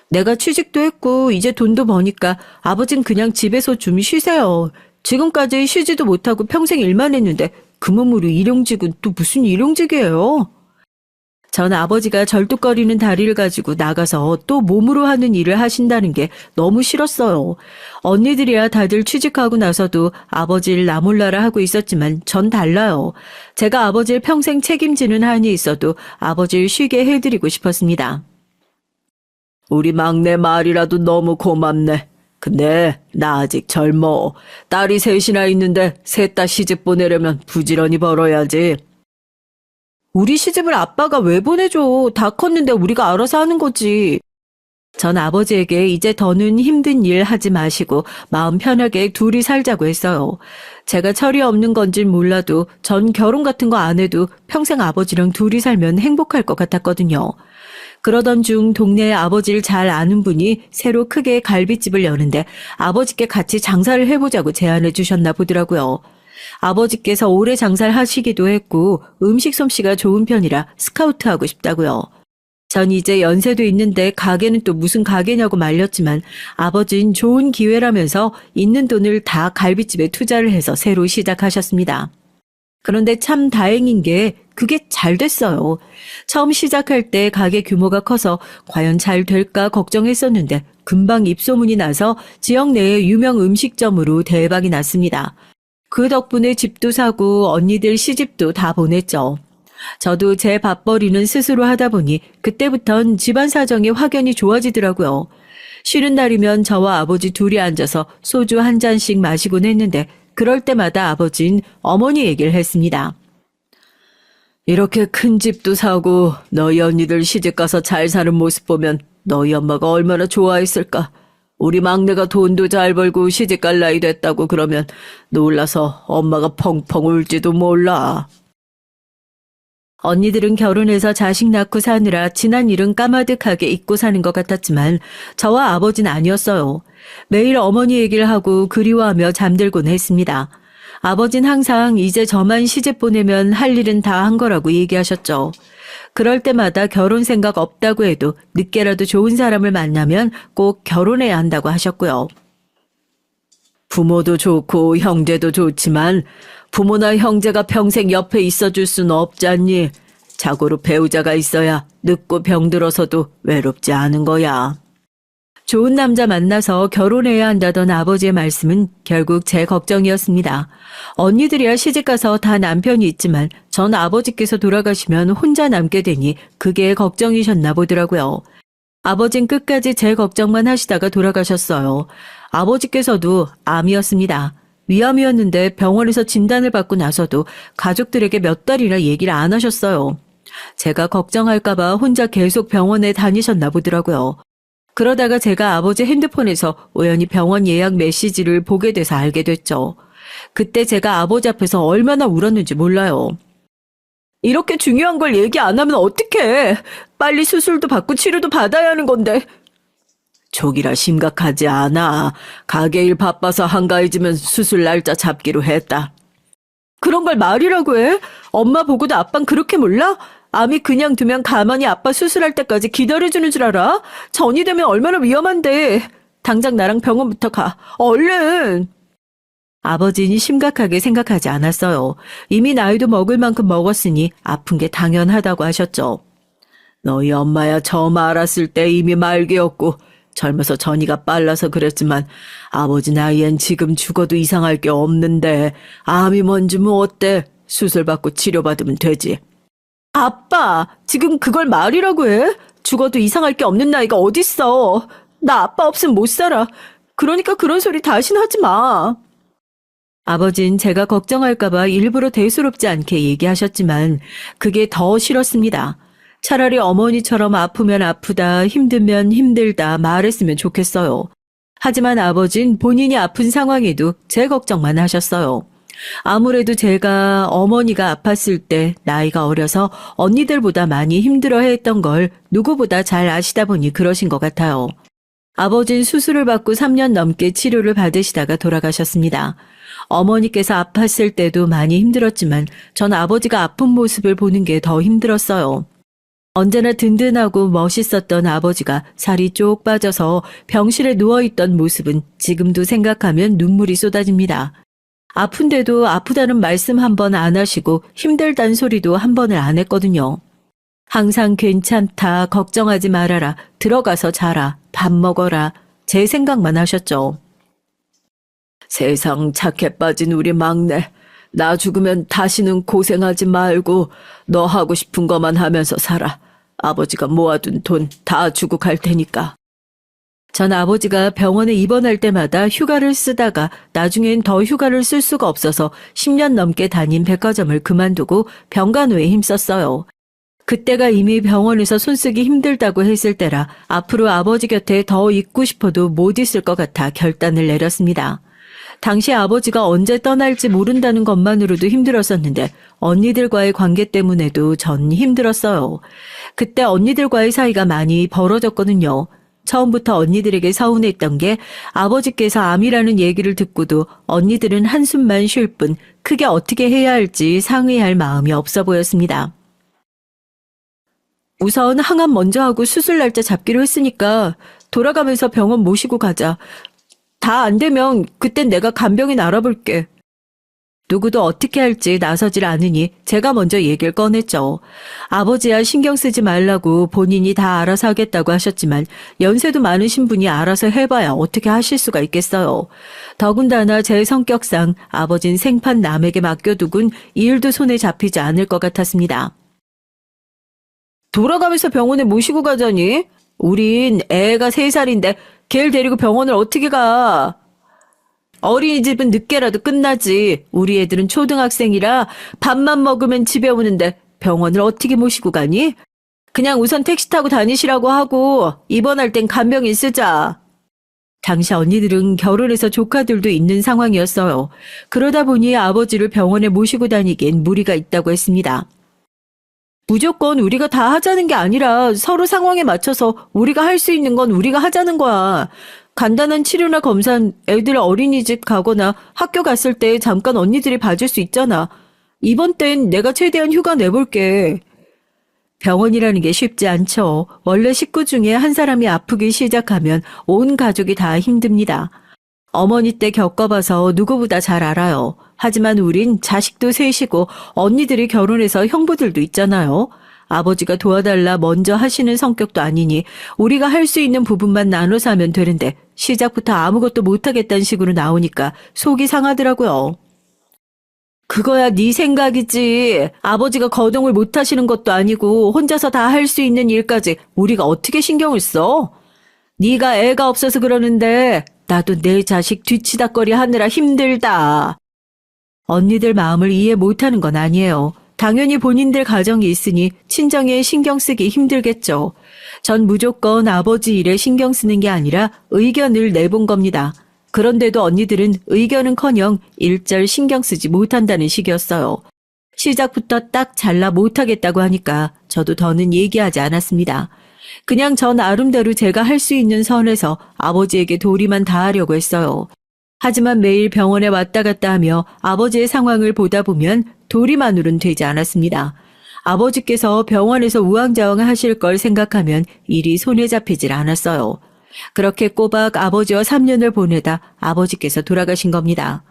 내가 취직도 했고 이제 돈도 버니까 아버진 그냥 집에서 좀 쉬세요. 지금까지 쉬지도 못하고 평생 일만 했는데 그 몸으로 일용직은 또 무슨 일용직이에요? 전 아버지가 절뚝거리는 다리를 가지고 나가서 또 몸으로 하는 일을 하신다는 게 너무 싫었어요. 언니들이야 다들 취직하고 나서도 아버지를 나 몰라라 하고 있었지만 전 달라요. 제가 아버지를 평생 책임지는 한이 있어도 아버지를 쉬게 해드리고 싶었습니다. 우리 막내 말이라도 너무 고맙네. 근데 나 아직 젊어. 딸이 셋이나 있는데 셋 다 시집 보내려면 부지런히 벌어야지. 우리 시집을 아빠가 왜 보내줘? 다 컸는데 우리가 알아서 하는 거지. 전 아버지에게 이제 더는 힘든 일 하지 마시고 마음 편하게 둘이 살자고 했어요. 제가 철이 없는 건진 몰라도 전 결혼 같은 거 안 해도 평생 아버지랑 둘이 살면 행복할 것 같았거든요. 그러던 중 동네에 아버지를 잘 아는 분이 새로 크게 갈비집을 여는데 아버지께 같이 장사를 해보자고 제안을 주셨나 보더라고요. 아버지께서 오래 장사를 하시기도 했고 음식 솜씨가 좋은 편이라 스카우트하고 싶다고요. 전 이제 연세도 있는데 가게는 또 무슨 가게냐고 말렸지만 아버진 좋은 기회라면서 있는 돈을 다 갈비집에 투자를 해서 새로 시작하셨습니다. 그런데 참 다행인 게 그게 잘 됐어요. 처음 시작할 때 가게 규모가 커서 과연 잘 될까 걱정했었는데 금방 입소문이 나서 지역 내의 유명 음식점으로 대박이 났습니다. 그 덕분에 집도 사고 언니들 시집도 다 보냈죠. 저도 제 밥벌이는 스스로 하다 보니 그때부턴 집안 사정이 확연히 좋아지더라고요. 쉬는 날이면 저와 아버지 둘이 앉아서 소주 한 잔씩 마시곤 했는데 그럴 때마다 아버진 어머니 얘기를 했습니다. 이렇게 큰 집도 사고 너희 언니들 시집가서 잘 사는 모습 보면 너희 엄마가 얼마나 좋아했을까. 우리 막내가 돈도 잘 벌고 시집갈 나이 됐다고 그러면 놀라서 엄마가 펑펑 울지도 몰라. 언니들은 결혼해서 자식 낳고 사느라 지난 일은 까마득하게 잊고 사는 것 같았지만 저와 아버지는 아니었어요. 매일 어머니 얘기를 하고 그리워하며 잠들곤 했습니다. 아버지는 항상 이제 저만 시집 보내면 할 일은 다 한 거라고 얘기하셨죠. 그럴 때마다 결혼 생각 없다고 해도 늦게라도 좋은 사람을 만나면 꼭 결혼해야 한다고 하셨고요. 부모도 좋고 형제도 좋지만 부모나 형제가 평생 옆에 있어줄 수는 없잖니. 자고로 배우자가 있어야 늙고 병들어서도 외롭지 않은 거야. 좋은 남자 만나서 결혼해야 한다던 아버지의 말씀은 결국 제 걱정이었습니다. 언니들이야 시집가서 다 남편이 있지만 전 아버지께서 돌아가시면 혼자 남게 되니 그게 걱정이셨나 보더라고요. 아버진 끝까지 제 걱정만 하시다가 돌아가셨어요. 아버지께서도 암이었습니다. 위암이었는데 병원에서 진단을 받고 나서도 가족들에게 몇 달이나 얘기를 안 하셨어요. 제가 걱정할까봐 혼자 계속 병원에 다니셨나 보더라고요. 그러다가 제가 아버지 핸드폰에서 우연히 병원 예약 메시지를 보게 돼서 알게 됐죠. 그때 제가 아버지 앞에서 얼마나 울었는지 몰라요. 이렇게 중요한 걸 얘기 안 하면 어떡해. 빨리 수술도 받고 치료도 받아야 하는 건데. 족이라 심각하지 않아. 가게 일 바빠서 한가해지면 수술 날짜 잡기로 했다. 그런 걸 말이라고 해? 엄마 보고도 아빤 그렇게 몰라? 암이 그냥 두면 가만히 아빠 수술할 때까지 기다려주는 줄 알아? 전이 되면 얼마나 위험한데. 당장 나랑 병원부터 가. 얼른. 아버지는 심각하게 생각하지 않았어요. 이미 나이도 먹을 만큼 먹었으니 아픈 게 당연하다고 하셨죠. 너희 엄마야 처음 알았을 때 이미 말기였고 젊어서 전이가 빨라서 그랬지만 아버지 나이엔 지금 죽어도 이상할 게 없는데 암이 뭔지 뭐 어때? 수술 받고 치료받으면 되지. 아빠, 지금 그걸 말이라고 해? 죽어도 이상할 게 없는 나이가 어딨어. 나 아빠 없으면 못 살아. 그러니까 그런 소리 다신 하지 마. 아버진 제가 걱정할까봐 일부러 대수롭지 않게 얘기하셨지만 그게 더 싫었습니다. 차라리 어머니처럼 아프면 아프다, 힘들면 힘들다 말했으면 좋겠어요. 하지만 아버진 본인이 아픈 상황에도 제 걱정만 하셨어요. 아무래도 제가 어머니가 아팠을 때 나이가 어려서 언니들보다 많이 힘들어했던 걸 누구보다 잘 아시다 보니 그러신 것 같아요. 아버진 수술을 받고 3년 넘게 치료를 받으시다가 돌아가셨습니다. 어머니께서 아팠을 때도 많이 힘들었지만 전 아버지가 아픈 모습을 보는 게 더 힘들었어요. 언제나 든든하고 멋있었던 아버지가 살이 쪽 빠져서 병실에 누워있던 모습은 지금도 생각하면 눈물이 쏟아집니다. 아픈데도 아프다는 말씀 한 번 안 하시고 힘들단 소리도 한 번을 안 했거든요. 항상 괜찮다, 걱정하지 말아라, 들어가서 자라, 밥 먹어라, 제 생각만 하셨죠. 세상 착해 빠진 우리 막내. 나 죽으면 다시는 고생하지 말고 너 하고 싶은 것만 하면서 살아. 아버지가 모아둔 돈 다 주고 갈 테니까. 전 아버지가 병원에 입원할 때마다 휴가를 쓰다가 나중엔 더 휴가를 쓸 수가 없어서 10년 넘게 다닌 백화점을 그만두고 병간호에 힘썼어요. 그때가 이미 병원에서 손쓰기 힘들다고 했을 때라 앞으로 아버지 곁에 더 있고 싶어도 못 있을 것 같아 결단을 내렸습니다. 당시 아버지가 언제 떠날지 모른다는 것만으로도 힘들었었는데 언니들과의 관계 때문에도 전 힘들었어요. 그때 언니들과의 사이가 많이 벌어졌거든요. 처음부터 언니들에게 서운했던 게 아버지께서 암이라는 얘기를 듣고도 언니들은 한숨만 쉴 뿐 크게 어떻게 해야 할지 상의할 마음이 없어 보였습니다. 우선 항암 먼저 하고 수술 날짜 잡기로 했으니까 돌아가면서 병원 모시고 가자. 다 안 되면 그땐 내가 간병인 알아볼게. 누구도 어떻게 할지 나서질 않으니 제가 먼저 얘기를 꺼냈죠. 아버지야 신경 쓰지 말라고 본인이 다 알아서 하겠다고 하셨지만 연세도 많으신 분이 알아서 해봐야 어떻게 하실 수가 있겠어요. 더군다나 제 성격상 아버진 생판 남에게 맡겨두곤 일도 손에 잡히지 않을 것 같았습니다. 돌아가면서 병원에 모시고 가자니? 우린 애가 3살인데 걔를 데리고 병원을 어떻게 가? 어린이집은 늦게라도 끝나지. 우리 애들은 초등학생이라 밥만 먹으면 집에 오는데 병원을 어떻게 모시고 가니? 그냥 우선 택시 타고 다니시라고 하고 입원할 땐 간병인 쓰자. 당시 언니들은 결혼해서 조카들도 있는 상황이었어요. 그러다 보니 아버지를 병원에 모시고 다니기엔 무리가 있다고 했습니다. 무조건 우리가 다 하자는 게 아니라 서로 상황에 맞춰서 우리가 할 수 있는 건 우리가 하자는 거야. 간단한 치료나 검사는 애들 어린이집 가거나 학교 갔을 때 잠깐 언니들이 봐줄 수 있잖아. 이번 땐 내가 최대한 휴가 내볼게. 병원이라는 게 쉽지 않죠. 원래 식구 중에 한 사람이 아프기 시작하면 온 가족이 다 힘듭니다. 어머니 때 겪어봐서 누구보다 잘 알아요. 하지만 우린 자식도 셋이고 언니들이 결혼해서 형부들도 있잖아요. 아버지가 도와달라 먼저 하시는 성격도 아니니 우리가 할 수 있는 부분만 나눠서 하면 되는데 시작부터 아무것도 못하겠다는 식으로 나오니까 속이 상하더라고요. 그거야 네 생각이지. 아버지가 거동을 못하시는 것도 아니고 혼자서 다 할 수 있는 일까지 우리가 어떻게 신경을 써? 네가 애가 없어서 그러는데 나도 내 자식 뒤치다꺼리 하느라 힘들다. 언니들 마음을 이해 못하는 건 아니에요. 당연히 본인들 가정이 있으니 친정에 신경 쓰기 힘들겠죠. 전 무조건 아버지 일에 신경 쓰는 게 아니라 의견을 내본 겁니다. 그런데도 언니들은 의견은커녕 일절 신경 쓰지 못한다는 식이었어요. 시작부터 딱 잘라 못하겠다고 하니까 저도 더는 얘기하지 않았습니다. 그냥 전 나름대로 제가 할 수 있는 선에서 아버지에게 도리만 다하려고 했어요. 하지만 매일 병원에 왔다 갔다 하며 아버지의 상황을 보다 보면 도리만으로는 되지 않았습니다. 아버지께서 병원에서 우왕좌왕 하실 걸 생각하면 일이 손에 잡히질 않았어요. 그렇게 꼬박 아버지와 3년을 보내다 아버지께서 돌아가신 겁니다.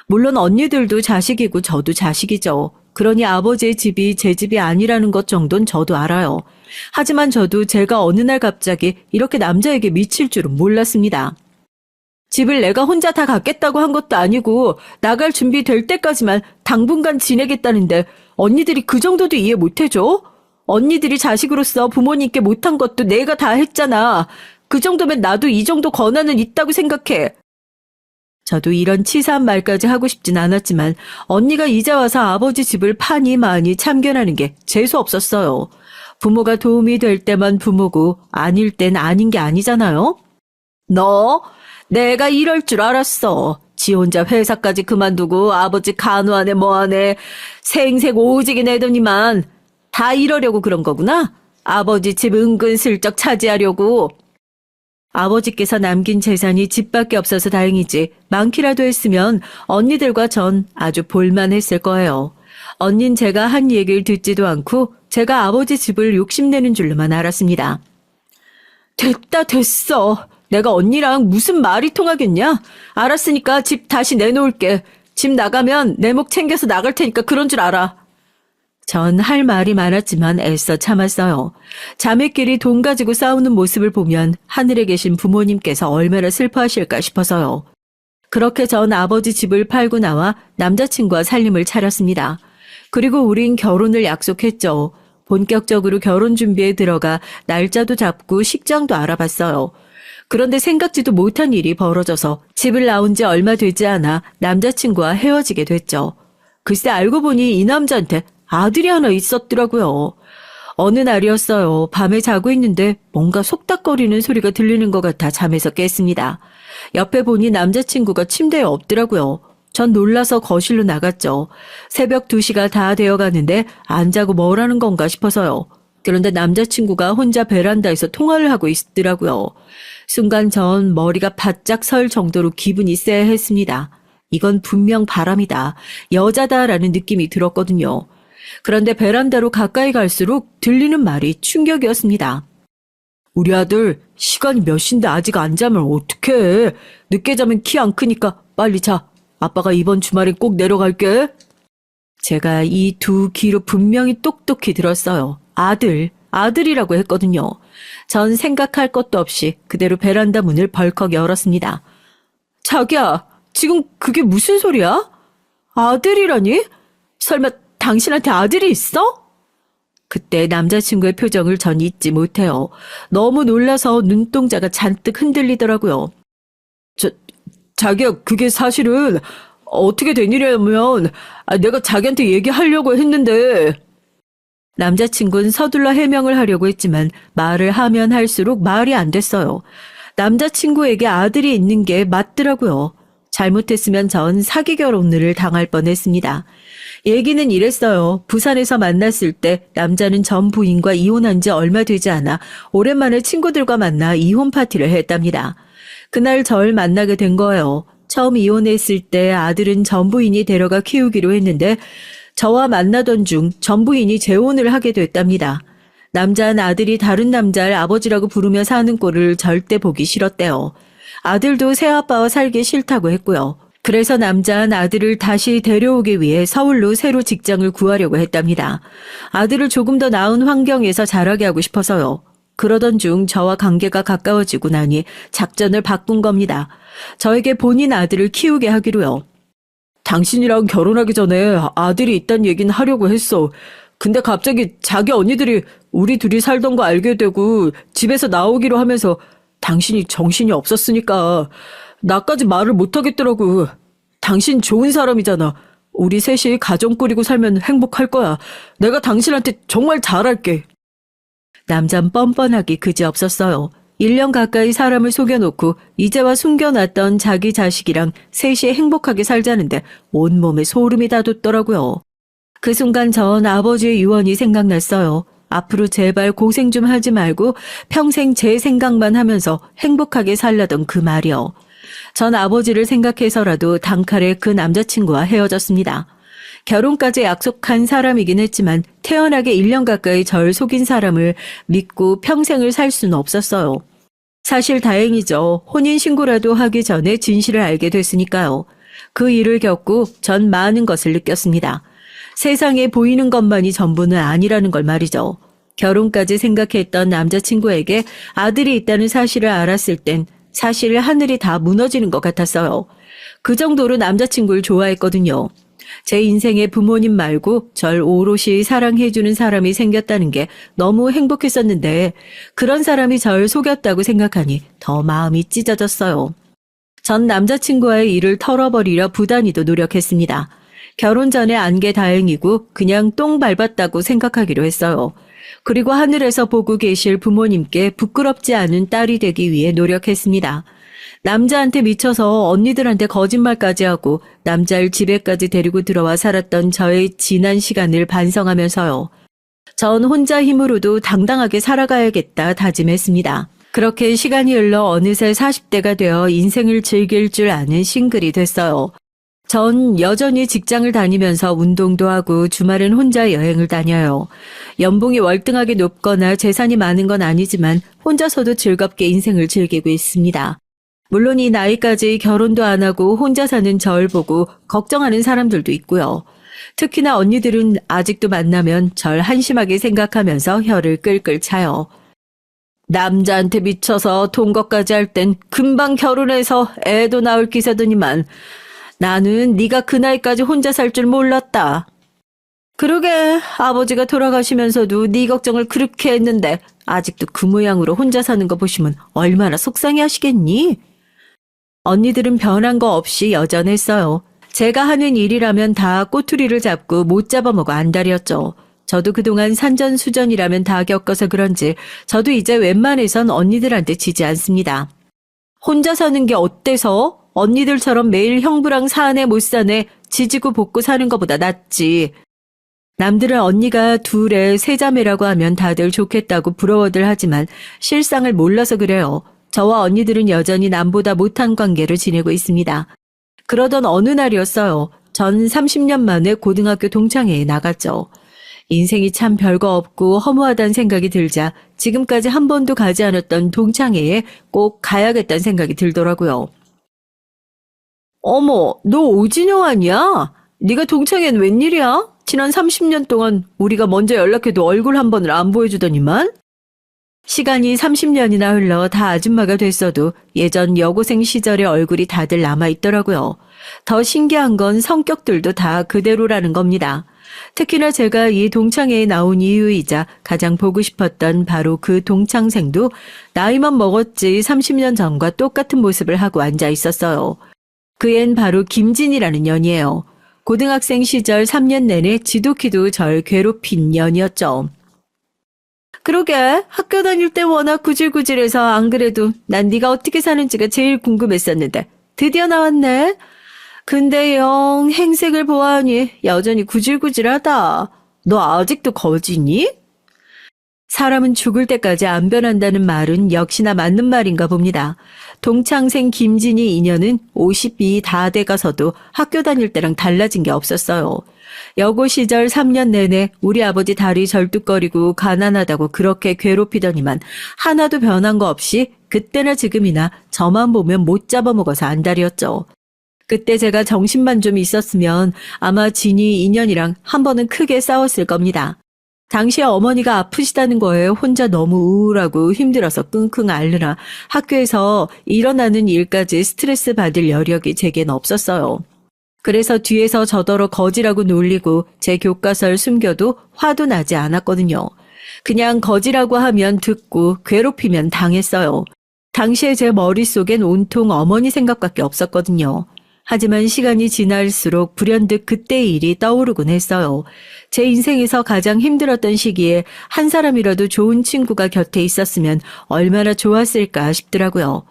물론 언니들도 자식이고 저도 자식이죠. 그러니 아버지의 집이 제 집이 아니라는 것 정도는 저도 알아요. 하지만 저도 제가 어느 날 갑자기 이렇게 남자에게 미칠 줄은 몰랐습니다. 집을 내가 혼자 다 갖겠다고 한 것도 아니고 나갈 준비 될 때까지만 당분간 지내겠다는데 언니들이 그 정도도 이해 못해줘? 언니들이 자식으로서 부모님께 못한 것도 내가 다 했잖아. 그 정도면 나도 이 정도 권한은 있다고 생각해. 저도 이런 치사한 말까지 하고 싶진 않았지만 언니가 이제 와서 아버지 집을 파니 마니 참견하는 게 재수 없었어요. 부모가 도움이 될 때만 부모고 아닐 땐 아닌 게 아니잖아요. 너 내가 이럴 줄 알았어. 지 혼자 회사까지 그만두고 아버지 간호하네 뭐하네 생색 오지게 내더니만 다 이러려고 그런 거구나. 아버지 집 은근슬쩍 차지하려고. 아버지께서 남긴 재산이 집밖에 없어서 다행이지 많기라도 했으면 언니들과 전 아주 볼만했을 거예요. 언닌 제가 한 얘기를 듣지도 않고 제가 아버지 집을 욕심내는 줄로만 알았습니다. 됐다 됐어. 내가 언니랑 무슨 말이 통하겠냐? 알았으니까 집 다시 내놓을게. 집 나가면 내 목 챙겨서 나갈 테니까 그런 줄 알아. 전 할 말이 많았지만 애써 참았어요. 자매끼리 돈 가지고 싸우는 모습을 보면 하늘에 계신 부모님께서 얼마나 슬퍼하실까 싶어서요. 그렇게 전 아버지 집을 팔고 나와 남자친구와 살림을 차렸습니다. 그리고 우린 결혼을 약속했죠. 본격적으로 결혼 준비에 들어가 날짜도 잡고 식장도 알아봤어요. 그런데 생각지도 못한 일이 벌어져서 집을 나온 지 얼마 되지 않아 남자친구와 헤어지게 됐죠. 글쎄 알고 보니 이 남자한테 아들이 하나 있었더라고요. 어느 날이었어요. 밤에 자고 있는데 뭔가 속닥거리는 소리가 들리는 것 같아 잠에서 깼습니다. 옆에 보니 남자친구가 침대에 없더라고요. 전 놀라서 거실로 나갔죠. 새벽 2시가 다 되어가는데 안 자고 뭘 하는 건가 싶어서요. 그런데 남자친구가 혼자 베란다에서 통화를 하고 있더라고요. 순간 전 머리가 바짝 설 정도로 기분이 쎄했습니다. 이건 분명 바람이다. 여자다라는 느낌이 들었거든요. 그런데 베란다로 가까이 갈수록 들리는 말이 충격이었습니다. 우리 아들 시간이 몇 시인데 아직 안 자면 어떡해. 늦게 자면 키 안 크니까 빨리 자. 아빠가 이번 주말에 꼭 내려갈게. 제가 이 두 귀로 분명히 똑똑히 들었어요. 아들이라고 했거든요. 전 생각할 것도 없이 그대로 베란다 문을 벌컥 열었습니다. 자기야, 지금 그게 무슨 소리야? 아들이라니? 설마 당신한테 아들이 있어? 그때 남자친구의 표정을 전 잊지 못해요. 너무 놀라서 눈동자가 잔뜩 흔들리더라고요. 자기야, 그게 사실은 어떻게 된 일이냐면 내가 자기한테 얘기하려고 했는데. 남자친구는 서둘러 해명을 하려고 했지만 말을 하면 할수록 말이 안 됐어요. 남자친구에게 아들이 있는 게 맞더라고요. 잘못했으면 전 사기 결혼을 당할 뻔했습니다. 얘기는 이랬어요. 부산에서 만났을 때 남자는 전 부인과 이혼한 지 얼마 되지 않아 오랜만에 친구들과 만나 이혼 파티를 했답니다. 그날 절 만나게 된 거예요. 처음 이혼했을 때 아들은 전 부인이 데려가 키우기로 했는데 저와 만나던 중 전 부인이 재혼을 하게 됐답니다. 남자는 아들이 다른 남자를 아버지라고 부르며 사는 꼴을 절대 보기 싫었대요. 아들도 새아빠와 살기 싫다고 했고요. 그래서 남자는 아들을 다시 데려오기 위해 서울로 새로 직장을 구하려고 했답니다. 아들을 조금 더 나은 환경에서 자라게 하고 싶어서요. 그러던 중 저와 관계가 가까워지고 나니 작전을 바꾼 겁니다. 저에게 본인 아들을 키우게 하기로요. 당신이랑 결혼하기 전에 아들이 있다는 얘기는 하려고 했어. 근데 갑자기 자기 언니들이 우리 둘이 살던 거 알게 되고 집에서 나오기로 하면서 당신이 정신이 없었으니까 나까지 말을 못하겠더라고. 당신 좋은 사람이잖아. 우리 셋이 가정 꾸리고 살면 행복할 거야. 내가 당신한테 정말 잘할게. 남잔 뻔뻔하기 그지없었어요. 1년 가까이 사람을 속여놓고 이제와 숨겨놨던 자기 자식이랑 셋이 행복하게 살자는데 온몸에 소름이 돋더라고요. 그 순간 전 아버지의 유언이 생각났어요. 앞으로 제발 고생 좀 하지 말고 평생 제 생각만 하면서 행복하게 살라던 그 말이요. 전 아버지를 생각해서라도 단칼에 그 남자친구와 헤어졌습니다. 결혼까지 약속한 사람이긴 했지만 태어나게 1년 가까이 절 속인 사람을 믿고 평생을 살 수는 없었어요. 사실 다행이죠. 혼인신고라도 하기 전에 진실을 알게 됐으니까요. 그 일을 겪고 전 많은 것을 느꼈습니다. 세상에 보이는 것만이 전부는 아니라는 걸 말이죠. 결혼까지 생각했던 남자친구에게 아들이 있다는 사실을 알았을 땐 사실 하늘이 다 무너지는 것 같았어요. 그 정도로 남자친구를 좋아했거든요. 제 인생에 부모님 말고 절 오롯이 사랑해주는 사람이 생겼다는 게 너무 행복했었는데 그런 사람이 절 속였다고 생각하니 더 마음이 찢어졌어요. 전 남자친구와의 일을 털어버리려 부단히도 노력했습니다. 결혼 전에 안 게 다행이고 그냥 똥 밟았다고 생각하기로 했어요. 그리고 하늘에서 보고 계실 부모님께 부끄럽지 않은 딸이 되기 위해 노력했습니다. 남자한테 미쳐서 언니들한테 거짓말까지 하고 남자를 집에까지 데리고 들어와 살았던 저의 지난 시간을 반성하면서요. 전 혼자 힘으로도 당당하게 살아가야겠다 다짐했습니다. 그렇게 시간이 흘러 어느새 40대가 되어 인생을 즐길 줄 아는 싱글이 됐어요. 전 여전히 직장을 다니면서 운동도 하고 주말은 혼자 여행을 다녀요. 연봉이 월등하게 높거나 재산이 많은 건 아니지만 혼자서도 즐겁게 인생을 즐기고 있습니다. 물론 이 나이까지 결혼도 안 하고 혼자 사는 절 보고 걱정하는 사람들도 있고요. 특히나 언니들은 아직도 만나면 절 한심하게 생각하면서 혀를 끌끌 차요. 남자한테 미쳐서 동거까지 할 땐 금방 결혼해서 애도 낳을 기세더니만 나는 네가 그 나이까지 혼자 살 줄 몰랐다. 그러게 아버지가 돌아가시면서도 네 걱정을 그렇게 했는데 아직도 그 모양으로 혼자 사는 거 보시면 얼마나 속상해 하시겠니? 언니들은 변한 거 없이 여전했어요. 제가 하는 일이라면 다 꼬투리를 잡고 못 잡아먹어 안달이었죠. 저도 그동안 산전수전이라면 다 겪어서 그런지 저도 이제 웬만해선 언니들한테 지지 않습니다. 혼자 사는 게 어때서? 언니들처럼 매일 형부랑 사내 못 사내 지지고 볶고 사는 것보다 낫지. 남들은 언니가 둘에 세 자매라고 하면 다들 좋겠다고 부러워들 하지만 실상을 몰라서 그래요. 저와 언니들은 여전히 남보다 못한 관계를 지내고 있습니다. 그러던 어느 날이었어요. 전 30년 만에 고등학교 동창회에 나갔죠. 인생이 참 별거 없고 허무하다는 생각이 들자 지금까지 한 번도 가지 않았던 동창회에 꼭 가야겠다는 생각이 들더라고요. 어머, 너 오진영 아니야? 네가 동창회는 웬일이야? 지난 30년 동안 우리가 먼저 연락해도 얼굴 한 번을 안 보여주더니만? 시간이 30년이나 흘러 다 아줌마가 됐어도 예전 여고생 시절의 얼굴이 다들 남아있더라고요. 더 신기한 건 성격들도 다 그대로라는 겁니다. 특히나 제가 이 동창회에 나온 이유이자 가장 보고 싶었던 바로 그 동창생도 나이만 먹었지 30년 전과 똑같은 모습을 하고 앉아 있었어요. 그 앤 바로 김진이라는 년이에요. 고등학생 시절 3년 내내 지독히도 절 괴롭힌 년이었죠. 그러게 학교 다닐 때 워낙 구질구질해서 안 그래도 난 네가 어떻게 사는지가 제일 궁금했었는데 드디어 나왔네. 근데 영 행색을 보아하니 여전히 구질구질하다. 너 아직도 거지니? 사람은 죽을 때까지 안 변한다는 말은 역시나 맞는 말인가 봅니다. 동창생 김진이 인연은 50이 다 돼가서도 학교 다닐 때랑 달라진 게 없었어요. 여고 시절 3년 내내 우리 아버지 다리 절뚝거리고 가난하다고 그렇게 괴롭히더니만 하나도 변한 거 없이 그때나 지금이나 저만 보면 못 잡아먹어서 안달이었죠. 그때 제가 정신만 좀 있었으면 아마 진이 인연이랑 한 번은 크게 싸웠을 겁니다. 당시에 어머니가 아프시다는 거에 혼자 너무 우울하고 힘들어서 끙끙 앓느라 학교에서 일어나는 일까지 스트레스 받을 여력이 제겐 없었어요. 그래서 뒤에서 저더러 거지라고 놀리고 제 교과서를 숨겨도 화도 나지 않았거든요. 그냥 거지라고 하면 듣고 괴롭히면 당했어요. 당시에 제 머릿속엔 온통 어머니 생각밖에 없었거든요. 하지만 시간이 지날수록 불현듯 그때의 일이 떠오르곤 했어요. 제 인생에서 가장 힘들었던 시기에 한 사람이라도 좋은 친구가 곁에 있었으면 얼마나 좋았을까 싶더라고요.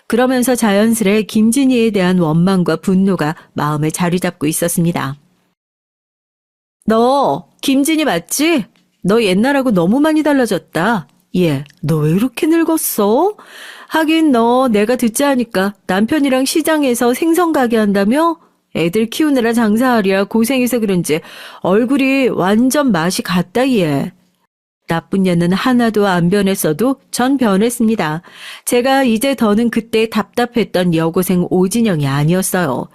그러면서 자연스레 김진희에 대한 원망과 분노가 마음에 자리 잡고 있었습니다. 너 김진희 맞지? 너 옛날하고 너무 많이 달라졌다. 얘, 너 왜 이렇게 늙었어? 하긴 너 내가 듣자 하니까 남편이랑 시장에서 생선 가게 한다며? 애들 키우느라 장사하랴 고생해서 그런지 얼굴이 완전 맛이 갔다 얘. 나쁜 년은 하나도 안 변했어도 전 변했습니다. 제가 이제 더는 그때 답답했던 여고생 오진영이 아니었어요.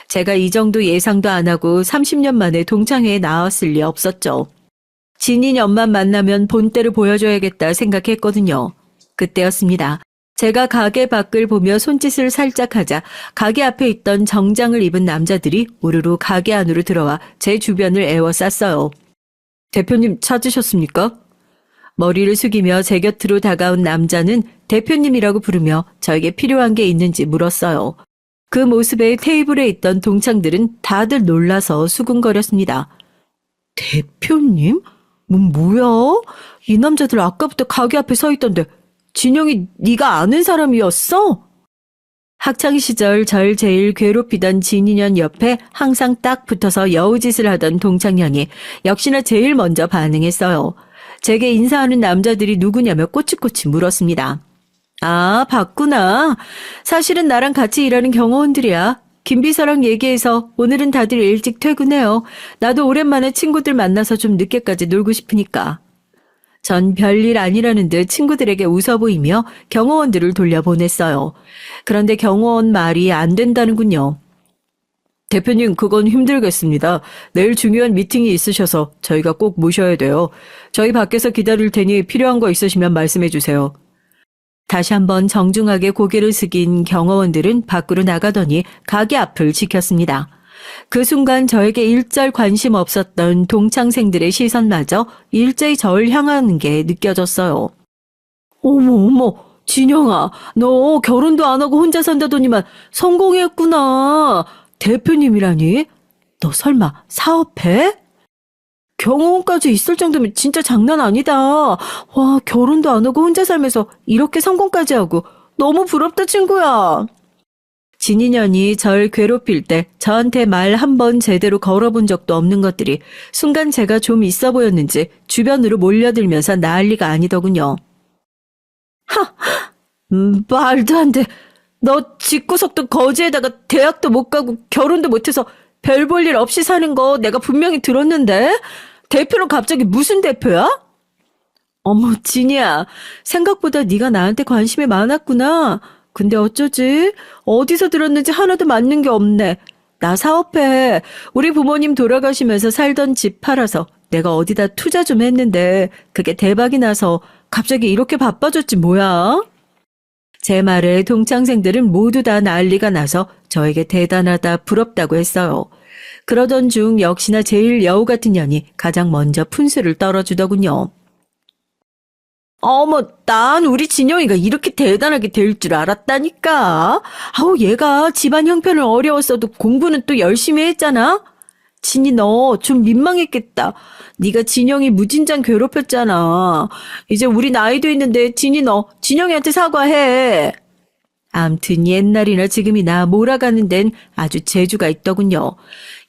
제가 이 정도 예상도 안 하고 30년 만에 동창회에 나왔을 리 없었죠. 진이 년만 만나면 본때를 보여줘야겠다 생각했거든요. 그때였습니다. 제가 가게 밖을 보며 손짓을 살짝 하자 가게 앞에 있던 정장을 입은 남자들이 우르르 가게 안으로 들어와 제 주변을 에워쌌어요. 대표님 찾으셨습니까? 머리를 숙이며 제 곁으로 다가온 남자는 대표님이라고 부르며 저에게 필요한 게 있는지 물었어요. 그 모습에 테이블에 있던 동창들은 다들 놀라서 수군거렸습니다. 대표님? 뭐야? 이 남자들 아까부터 가게 앞에 서 있던데 진영이 네가 아는 사람이었어? 학창 시절 절 제일 괴롭히던 진인현 옆에 항상 딱 붙어서 여우짓을 하던 동창년이 역시나 제일 먼저 반응했어요. 제게 인사하는 남자들이 누구냐며 꼬치꼬치 물었습니다. 아, 봤구나. 사실은 나랑 같이 일하는 경호원들이야. 김 비서랑 얘기해서 오늘은 다들 일찍 퇴근해요. 나도 오랜만에 친구들 만나서 좀 늦게까지 놀고 싶으니까. 전 별일 아니라는 듯 친구들에게 웃어 보이며 경호원들을 돌려보냈어요. 그런데 경호원 말이 안 된다는군요. 대표님, 그건 힘들겠습니다. 내일 중요한 미팅이 있으셔서 저희가 꼭 모셔야 돼요. 저희 밖에서 기다릴 테니 필요한 거 있으시면 말씀해 주세요. 다시 한번 정중하게 고개를 숙인 경호원들은 밖으로 나가더니 가게 앞을 지켰습니다. 그 순간 저에게 일절 관심 없었던 동창생들의 시선마저 일제히 절 향하는 게 느껴졌어요. 어머, 진영아, 너 결혼도 안 하고 혼자 산다더니만 성공했구나. 대표님이라니? 너 설마 사업해? 경호원까지 있을 정도면 진짜 장난 아니다. 와, 결혼도 안 하고 혼자 살면서 이렇게 성공까지 하고 너무 부럽다, 친구야. 진인현이 절 괴롭힐 때 저한테 말 한 번 제대로 걸어본 적도 없는 것들이 순간 제가 좀 있어 보였는지 주변으로 몰려들면서 난리가 아니더군요. 말도 안 돼. 너 집구석도 거지에다가 대학도 못 가고 결혼도 못해서 별 볼 일 없이 사는 거 내가 분명히 들었는데? 대표는 갑자기 무슨 대표야? 어머, 진이야. 생각보다 네가 나한테 관심이 많았구나. 근데 어쩌지? 어디서 들었는지 하나도 맞는 게 없네. 나 사업해. 우리 부모님 돌아가시면서 살던 집 팔아서 내가 어디다 투자 좀 했는데 그게 대박이 나서 갑자기 이렇게 바빠졌지 뭐야? 제 말에 동창생들은 모두 다 난리가 나서 저에게 대단하다, 부럽다고 했어요. 그러던 중 역시나 제일 여우 같은 년이 가장 먼저 푼수를 떨어주더군요. 어머, 난 우리 진영이가 이렇게 대단하게 될 줄 알았다니까. 아우, 얘가 집안 형편은 어려웠어도 공부는 또 열심히 했잖아. 진이 너 좀 민망했겠다. 네가 진영이 무진장 괴롭혔잖아. 이제 우리 나이도 있는데 진이 너 진영이한테 사과해. 암튼 옛날이나 지금이나 몰아가는 데는 아주 재주가 있더군요.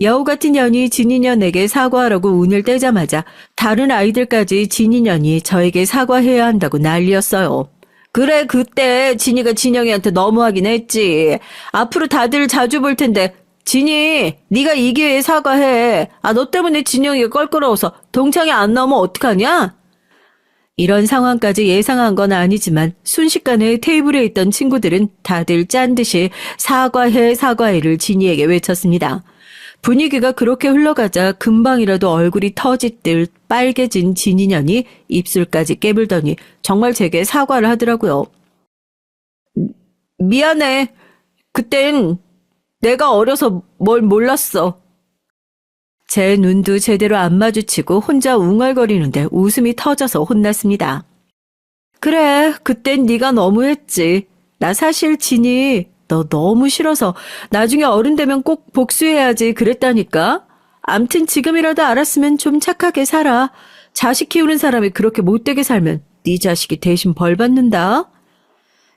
여우 같은 년이 진인년에게 사과하라고 운을 떼자마자 다른 아이들까지 진인년이 저에게 사과해야 한다고 난리였어요. 그래, 그때 진이가 진영이한테 너무하긴 했지. 앞으로 다들 자주 볼 텐데 진이, 네가 이 기회에 사과해. 아, 너 때문에 진영이가 껄끄러워서 동창이 안 나오면 어떡하냐? 이런 상황까지 예상한 건 아니지만 순식간에 테이블에 있던 친구들은 다들 짠 듯이 사과해를 진이에게 외쳤습니다. 분위기가 그렇게 흘러가자 금방이라도 얼굴이 터질 듯 빨개진 진인연이 입술까지 깨물더니 정말 제게 사과를 하더라고요. 미안해. 그땐 내가 어려서 뭘 몰랐어. 제 눈도 제대로 안 마주치고 혼자 웅얼거리는데 웃음이 터져서 혼났습니다. 그래, 그땐 네가 너무했지. 나 사실 진이 너 너무 싫어서 나중에 어른 되면 꼭 복수해야지 그랬다니까. 암튼 지금이라도 알았으면 좀 착하게 살아. 자식 키우는 사람이 그렇게 못되게 살면 네 자식이 대신 벌 받는다.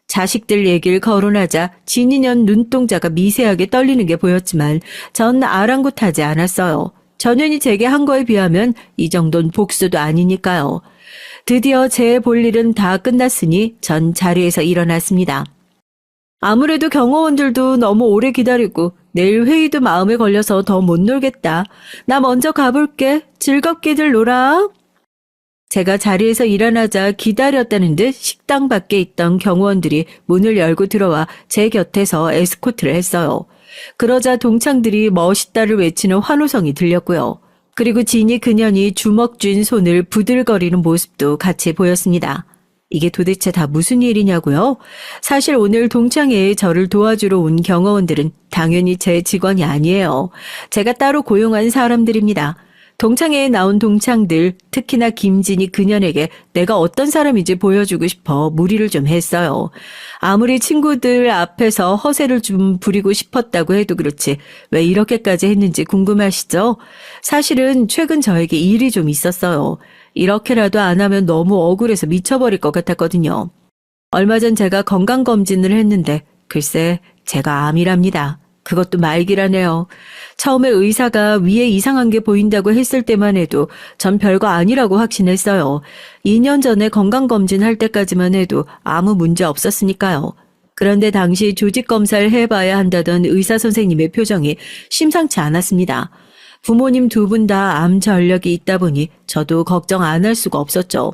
자식들 얘기를 거론하자 진인현 눈동자가 미세하게 떨리는 게 보였지만 전 아랑곳하지 않았어요. 전현이 제게 한 거에 비하면 이 정도는 복수도 아니니까요. 드디어 제 볼 일은 다 끝났으니 전 자리에서 일어났습니다. 아무래도 경호원들도 너무 오래 기다리고 내일 회의도 마음에 걸려서 더 못 놀겠다. 나 먼저 가볼게. 즐겁게들 놀아. 제가 자리에서 일어나자 기다렸다는 듯 식당 밖에 있던 경호원들이 문을 열고 들어와 제 곁에서 에스코트를 했어요. 그러자 동창들이 멋있다를 외치는 환호성이 들렸고요. 그리고 진이 그년이 주먹 쥔 손을 부들거리는 모습도 같이 보였습니다. 이게 도대체 다 무슨 일이냐고요? 사실 오늘 동창회에 저를 도와주러 온 경호원들은 당연히 제 직원이 아니에요. 제가 따로 고용한 사람들입니다. 동창회에 나온 동창들, 특히나 김진이 그년에게 내가 어떤 사람인지 보여주고 싶어 무리를 좀 했어요. 아무리 친구들 앞에서 허세를 좀 부리고 싶었다고 해도 그렇지 왜 이렇게까지 했는지 궁금하시죠? 사실은 최근 저에게 일이 좀 있었어요. 이렇게라도 안 하면 너무 억울해서 미쳐버릴 것 같았거든요. 얼마 전 제가 건강검진을 했는데 글쎄 제가 암이랍니다. 그것도 말기라네요. 처음에 의사가 위에 이상한 게 보인다고 했을 때만 해도 전 별거 아니라고 확신했어요. 2년 전에 건강검진 할 때까지만 해도 아무 문제 없었으니까요. 그런데 당시 조직검사를 해봐야 한다던 의사 선생님의 표정이 심상치 않았습니다. 부모님 두 분 다 암 전력이 있다 보니 저도 걱정 안 할 수가 없었죠.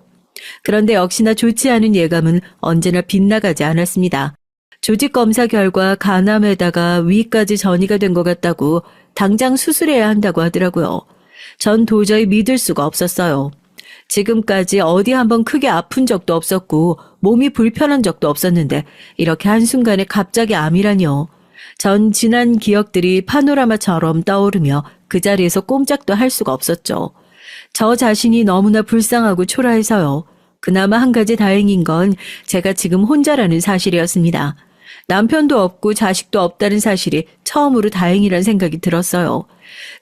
그런데 역시나 좋지 않은 예감은 언제나 빗나가지 않았습니다. 조직검사 결과 간암에다가 위까지 전이가 된 것 같다고 당장 수술해야 한다고 하더라고요. 전 도저히 믿을 수가 없었어요. 지금까지 어디 한번 크게 아픈 적도 없었고 몸이 불편한 적도 없었는데 이렇게 한순간에 갑자기 암이라뇨. 전 지난 기억들이 파노라마처럼 떠오르며 그 자리에서 꼼짝도 할 수가 없었죠. 저 자신이 너무나 불쌍하고 초라해서요. 그나마 한 가지 다행인 건 제가 지금 혼자라는 사실이었습니다. 남편도 없고 자식도 없다는 사실이 처음으로 다행이란 생각이 들었어요.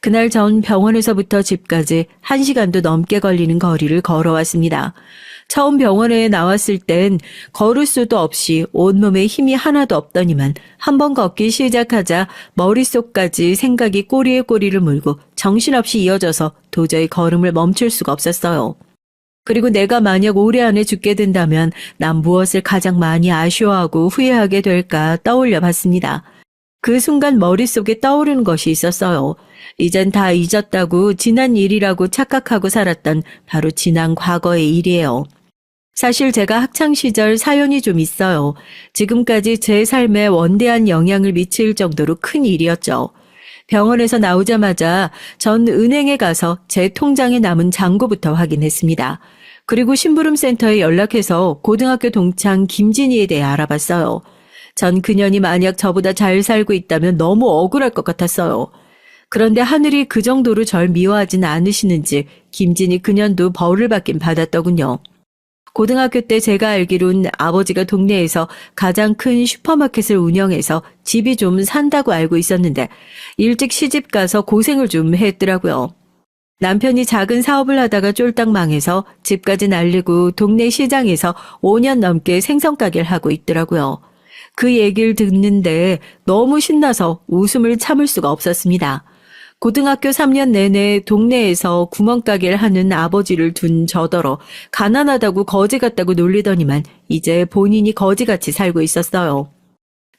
그날 전 병원에서부터 집까지 1시간도 넘게 걸리는 거리를 걸어왔습니다. 처음 병원에 나왔을 땐 걸을 수도 없이 온몸에 힘이 하나도 없더니만 한번 걷기 시작하자 머릿속까지 생각이 꼬리에 꼬리를 물고 정신없이 이어져서 도저히 걸음을 멈출 수가 없었어요. 그리고 내가 만약 올해 안에 죽게 된다면 난 무엇을 가장 많이 아쉬워하고 후회하게 될까 떠올려 봤습니다. 그 순간 머릿속에 떠오르는 것이 있었어요. 이젠 다 잊었다고 지난 일이라고 착각하고 살았던 바로 지난 과거의 일이에요. 사실 제가 학창시절 사연이 좀 있어요. 지금까지 제 삶에 원대한 영향을 미칠 정도로 큰 일이었죠. 병원에서 나오자마자 전 은행에 가서 제 통장에 남은 잔고부터 확인했습니다. 그리고 심부름센터에 연락해서 고등학교 동창 김진희에 대해 알아봤어요. 전 그년이 만약 저보다 잘 살고 있다면 너무 억울할 것 같았어요. 그런데 하늘이 그 정도로 절 미워하진 않으시는지 김진희 그년도 벌을 받긴 받았더군요. 고등학교 때 제가 알기론 아버지가 동네에서 가장 큰 슈퍼마켓을 운영해서 집이 좀 산다고 알고 있었는데 일찍 시집 가서 고생을 좀 했더라고요. 남편이 작은 사업을 하다가 쫄딱 망해서 집까지 날리고 동네 시장에서 5년 넘게 생선가게를 하고 있더라고요. 그 얘기를 듣는데 너무 신나서 웃음을 참을 수가 없었습니다. 고등학교 3년 내내 동네에서 구멍가게를 하는 아버지를 둔 저더러 가난하다고 거지 같다고 놀리더니만 이제 본인이 거지같이 살고 있었어요.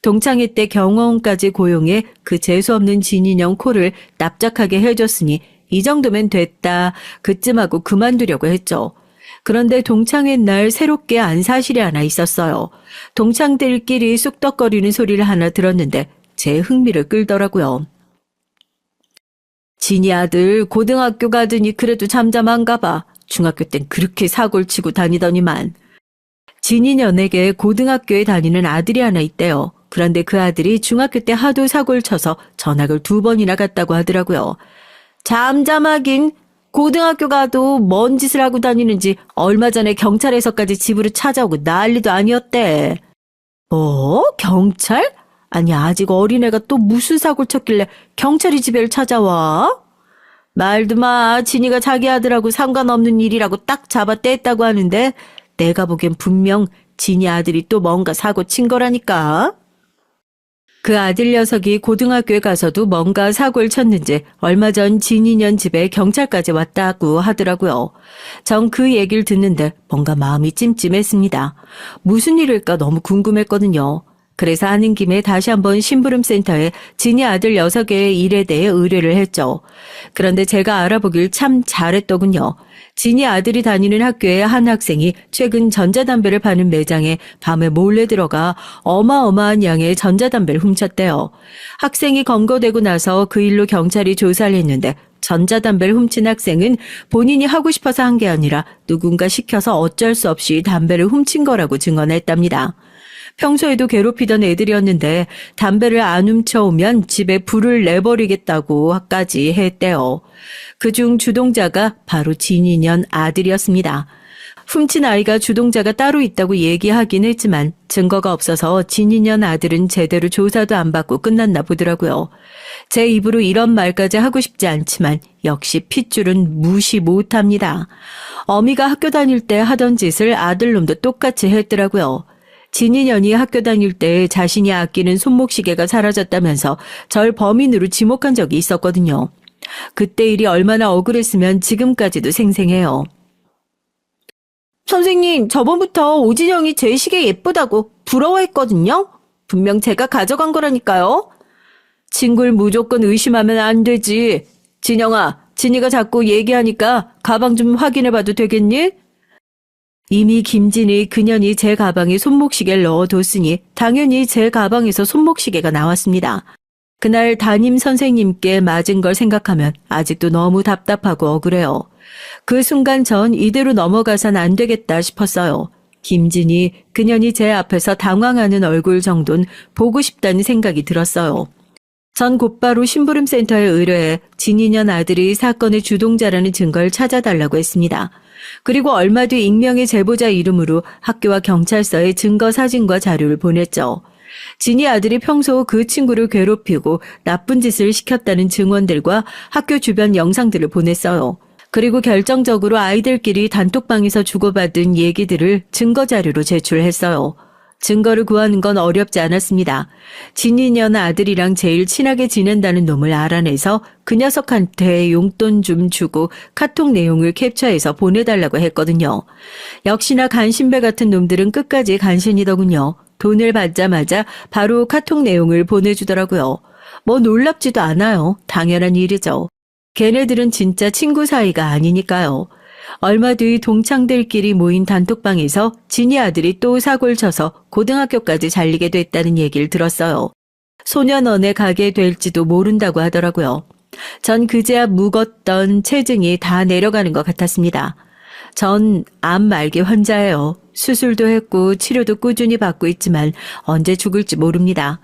동창회 때 경호원까지 고용해 그 재수없는 진인형 코를 납작하게 해줬으니 이 정도면 됐다. 그쯤하고 그만두려고 했죠. 그런데 동창회 날 새롭게 안 사실이 하나 있었어요. 동창들끼리 쑥덕거리는 소리를 하나 들었는데 제 흥미를 끌더라고요. 진이 아들 고등학교 가더니 그래도 잠잠한가 봐. 중학교 땐 그렇게 사고를 치고 다니더니만. 진이 년에게 고등학교에 다니는 아들이 하나 있대요. 그런데 그 아들이 중학교 때 하도 사고를 쳐서 전학을 2번이나 갔다고 하더라고요. 잠잠하긴 고등학교 가도 뭔 짓을 하고 다니는지 얼마 전에 경찰에서까지 집으로 찾아오고 난리도 아니었대. 뭐? 경찰? 아니 아직 어린애가 또 무슨 사고를 쳤길래 경찰이 집에를 찾아와? 말도 마. 진이가 자기 아들하고 상관없는 일이라고 딱 잡아 뗐다고 하는데 내가 보기엔 분명 진이 아들이 또 뭔가 사고 친 거라니까. 그 아들 녀석이 고등학교에 가서도 뭔가 사고를 쳤는지 얼마 전 진이년 집에 경찰까지 왔다고 하더라고요. 전 그 얘기를 듣는데 뭔가 마음이 찜찜했습니다. 무슨 일일까 너무 궁금했거든요. 그래서 하는 김에 다시 한번 심부름센터에 진이 아들 녀석의 일에 대해 의뢰를 했죠. 그런데 제가 알아보길 참 잘했더군요. 진이 아들이 다니는 학교의 한 학생이 최근 전자담배를 파는 매장에 밤에 몰래 들어가 어마어마한 양의 전자담배를 훔쳤대요. 학생이 검거되고 나서 그 일로 경찰이 조사를 했는데 전자담배를 훔친 학생은 본인이 하고 싶어서 한 게 아니라 누군가 시켜서 어쩔 수 없이 담배를 훔친 거라고 증언했답니다. 평소에도 괴롭히던 애들이었는데 담배를 안 훔쳐오면 집에 불을 내버리겠다고까지 했대요. 그중 주동자가 바로 진이년 아들이었습니다. 훔친 아이가 주동자가 따로 있다고 얘기하긴 했지만 증거가 없어서 진이년 아들은 제대로 조사도 안 받고 끝났나 보더라고요. 제 입으로 이런 말까지 하고 싶지 않지만 역시 핏줄은 무시 못합니다. 어미가 학교 다닐 때 하던 짓을 아들놈도 똑같이 했더라고요. 진인연이 학교 다닐 때 자신이 아끼는 손목시계가 사라졌다면서 절 범인으로 지목한 적이 있었거든요. 그때 일이 얼마나 억울했으면 지금까지도 생생해요. 선생님, 저번부터 오진영이 제 시계 예쁘다고 부러워했거든요? 분명 제가 가져간 거라니까요. 친구를 무조건 의심하면 안 되지. 진영아, 진이가 자꾸 얘기하니까 가방 좀 확인해봐도 되겠니? 이미 김진이 그년이 제 가방에 손목시계를 넣어뒀으니 당연히 제 가방에서 손목시계가 나왔습니다. 그날 담임 선생님께 맞은 걸 생각하면 아직도 너무 답답하고 억울해요. 그 순간 전 이대로 넘어가선 안 되겠다 싶었어요. 김진이 그년이 제 앞에서 당황하는 얼굴 정도는 보고 싶다는 생각이 들었어요. 전 곧바로 심부름센터에 의뢰해 진이년 아들이 사건의 주동자라는 증거를 찾아달라고 했습니다. 그리고 얼마 뒤 익명의 제보자 이름으로 학교와 경찰서에 증거 사진과 자료를 보냈죠. 진이 아들이 평소 그 친구를 괴롭히고 나쁜 짓을 시켰다는 증언들과 학교 주변 영상들을 보냈어요. 그리고 결정적으로 아이들끼리 단톡방에서 주고받은 얘기들을 증거 자료로 제출했어요. 증거를 구하는 건 어렵지 않았습니다. 진이년 아들이랑 제일 친하게 지낸다는 놈을 알아내서 그 녀석한테 용돈 좀 주고 카톡 내용을 캡처해서 보내달라고 했거든요. 역시나 간신배 같은 놈들은 끝까지 간신이더군요. 돈을 받자마자 바로 카톡 내용을 보내주더라고요. 뭐 놀랍지도 않아요. 당연한 일이죠. 걔네들은 진짜 친구 사이가 아니니까요. 얼마 뒤 동창들끼리 모인 단톡방에서 진이 아들이 또 사고를 쳐서 고등학교까지 잘리게 됐다는 얘기를 들었어요. 소년원에 가게 될지도 모른다고 하더라고요. 전 그제야 묵었던 체증이 다 내려가는 것 같았습니다. 전 암 말기 환자예요. 수술도 했고 치료도 꾸준히 받고 있지만 언제 죽을지 모릅니다.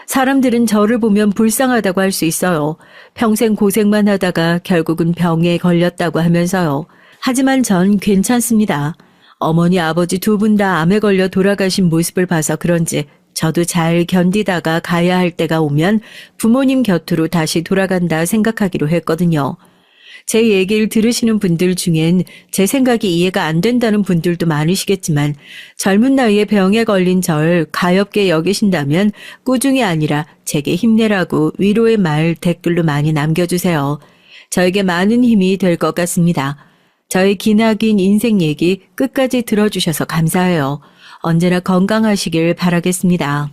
사람들은 저를 보면 불쌍하다고 할 수 있어요. 평생 고생만 하다가 결국은 병에 걸렸다고 하면서요. 하지만 전 괜찮습니다. 어머니 아버지 두 분 다 암에 걸려 돌아가신 모습을 봐서 그런지 저도 잘 견디다가 가야 할 때가 오면 부모님 곁으로 다시 돌아간다 생각하기로 했거든요. 제 얘기를 들으시는 분들 중엔 제 생각이 이해가 안 된다는 분들도 많으시겠지만 젊은 나이에 병에 걸린 절 가엽게 여기신다면 꾸중이 아니라 제게 힘내라고 위로의 말 댓글로 많이 남겨주세요. 저에게 많은 힘이 될 것 같습니다. 저의 기나긴 인생 얘기 끝까지 들어주셔서 감사해요. 언제나 건강하시길 바라겠습니다.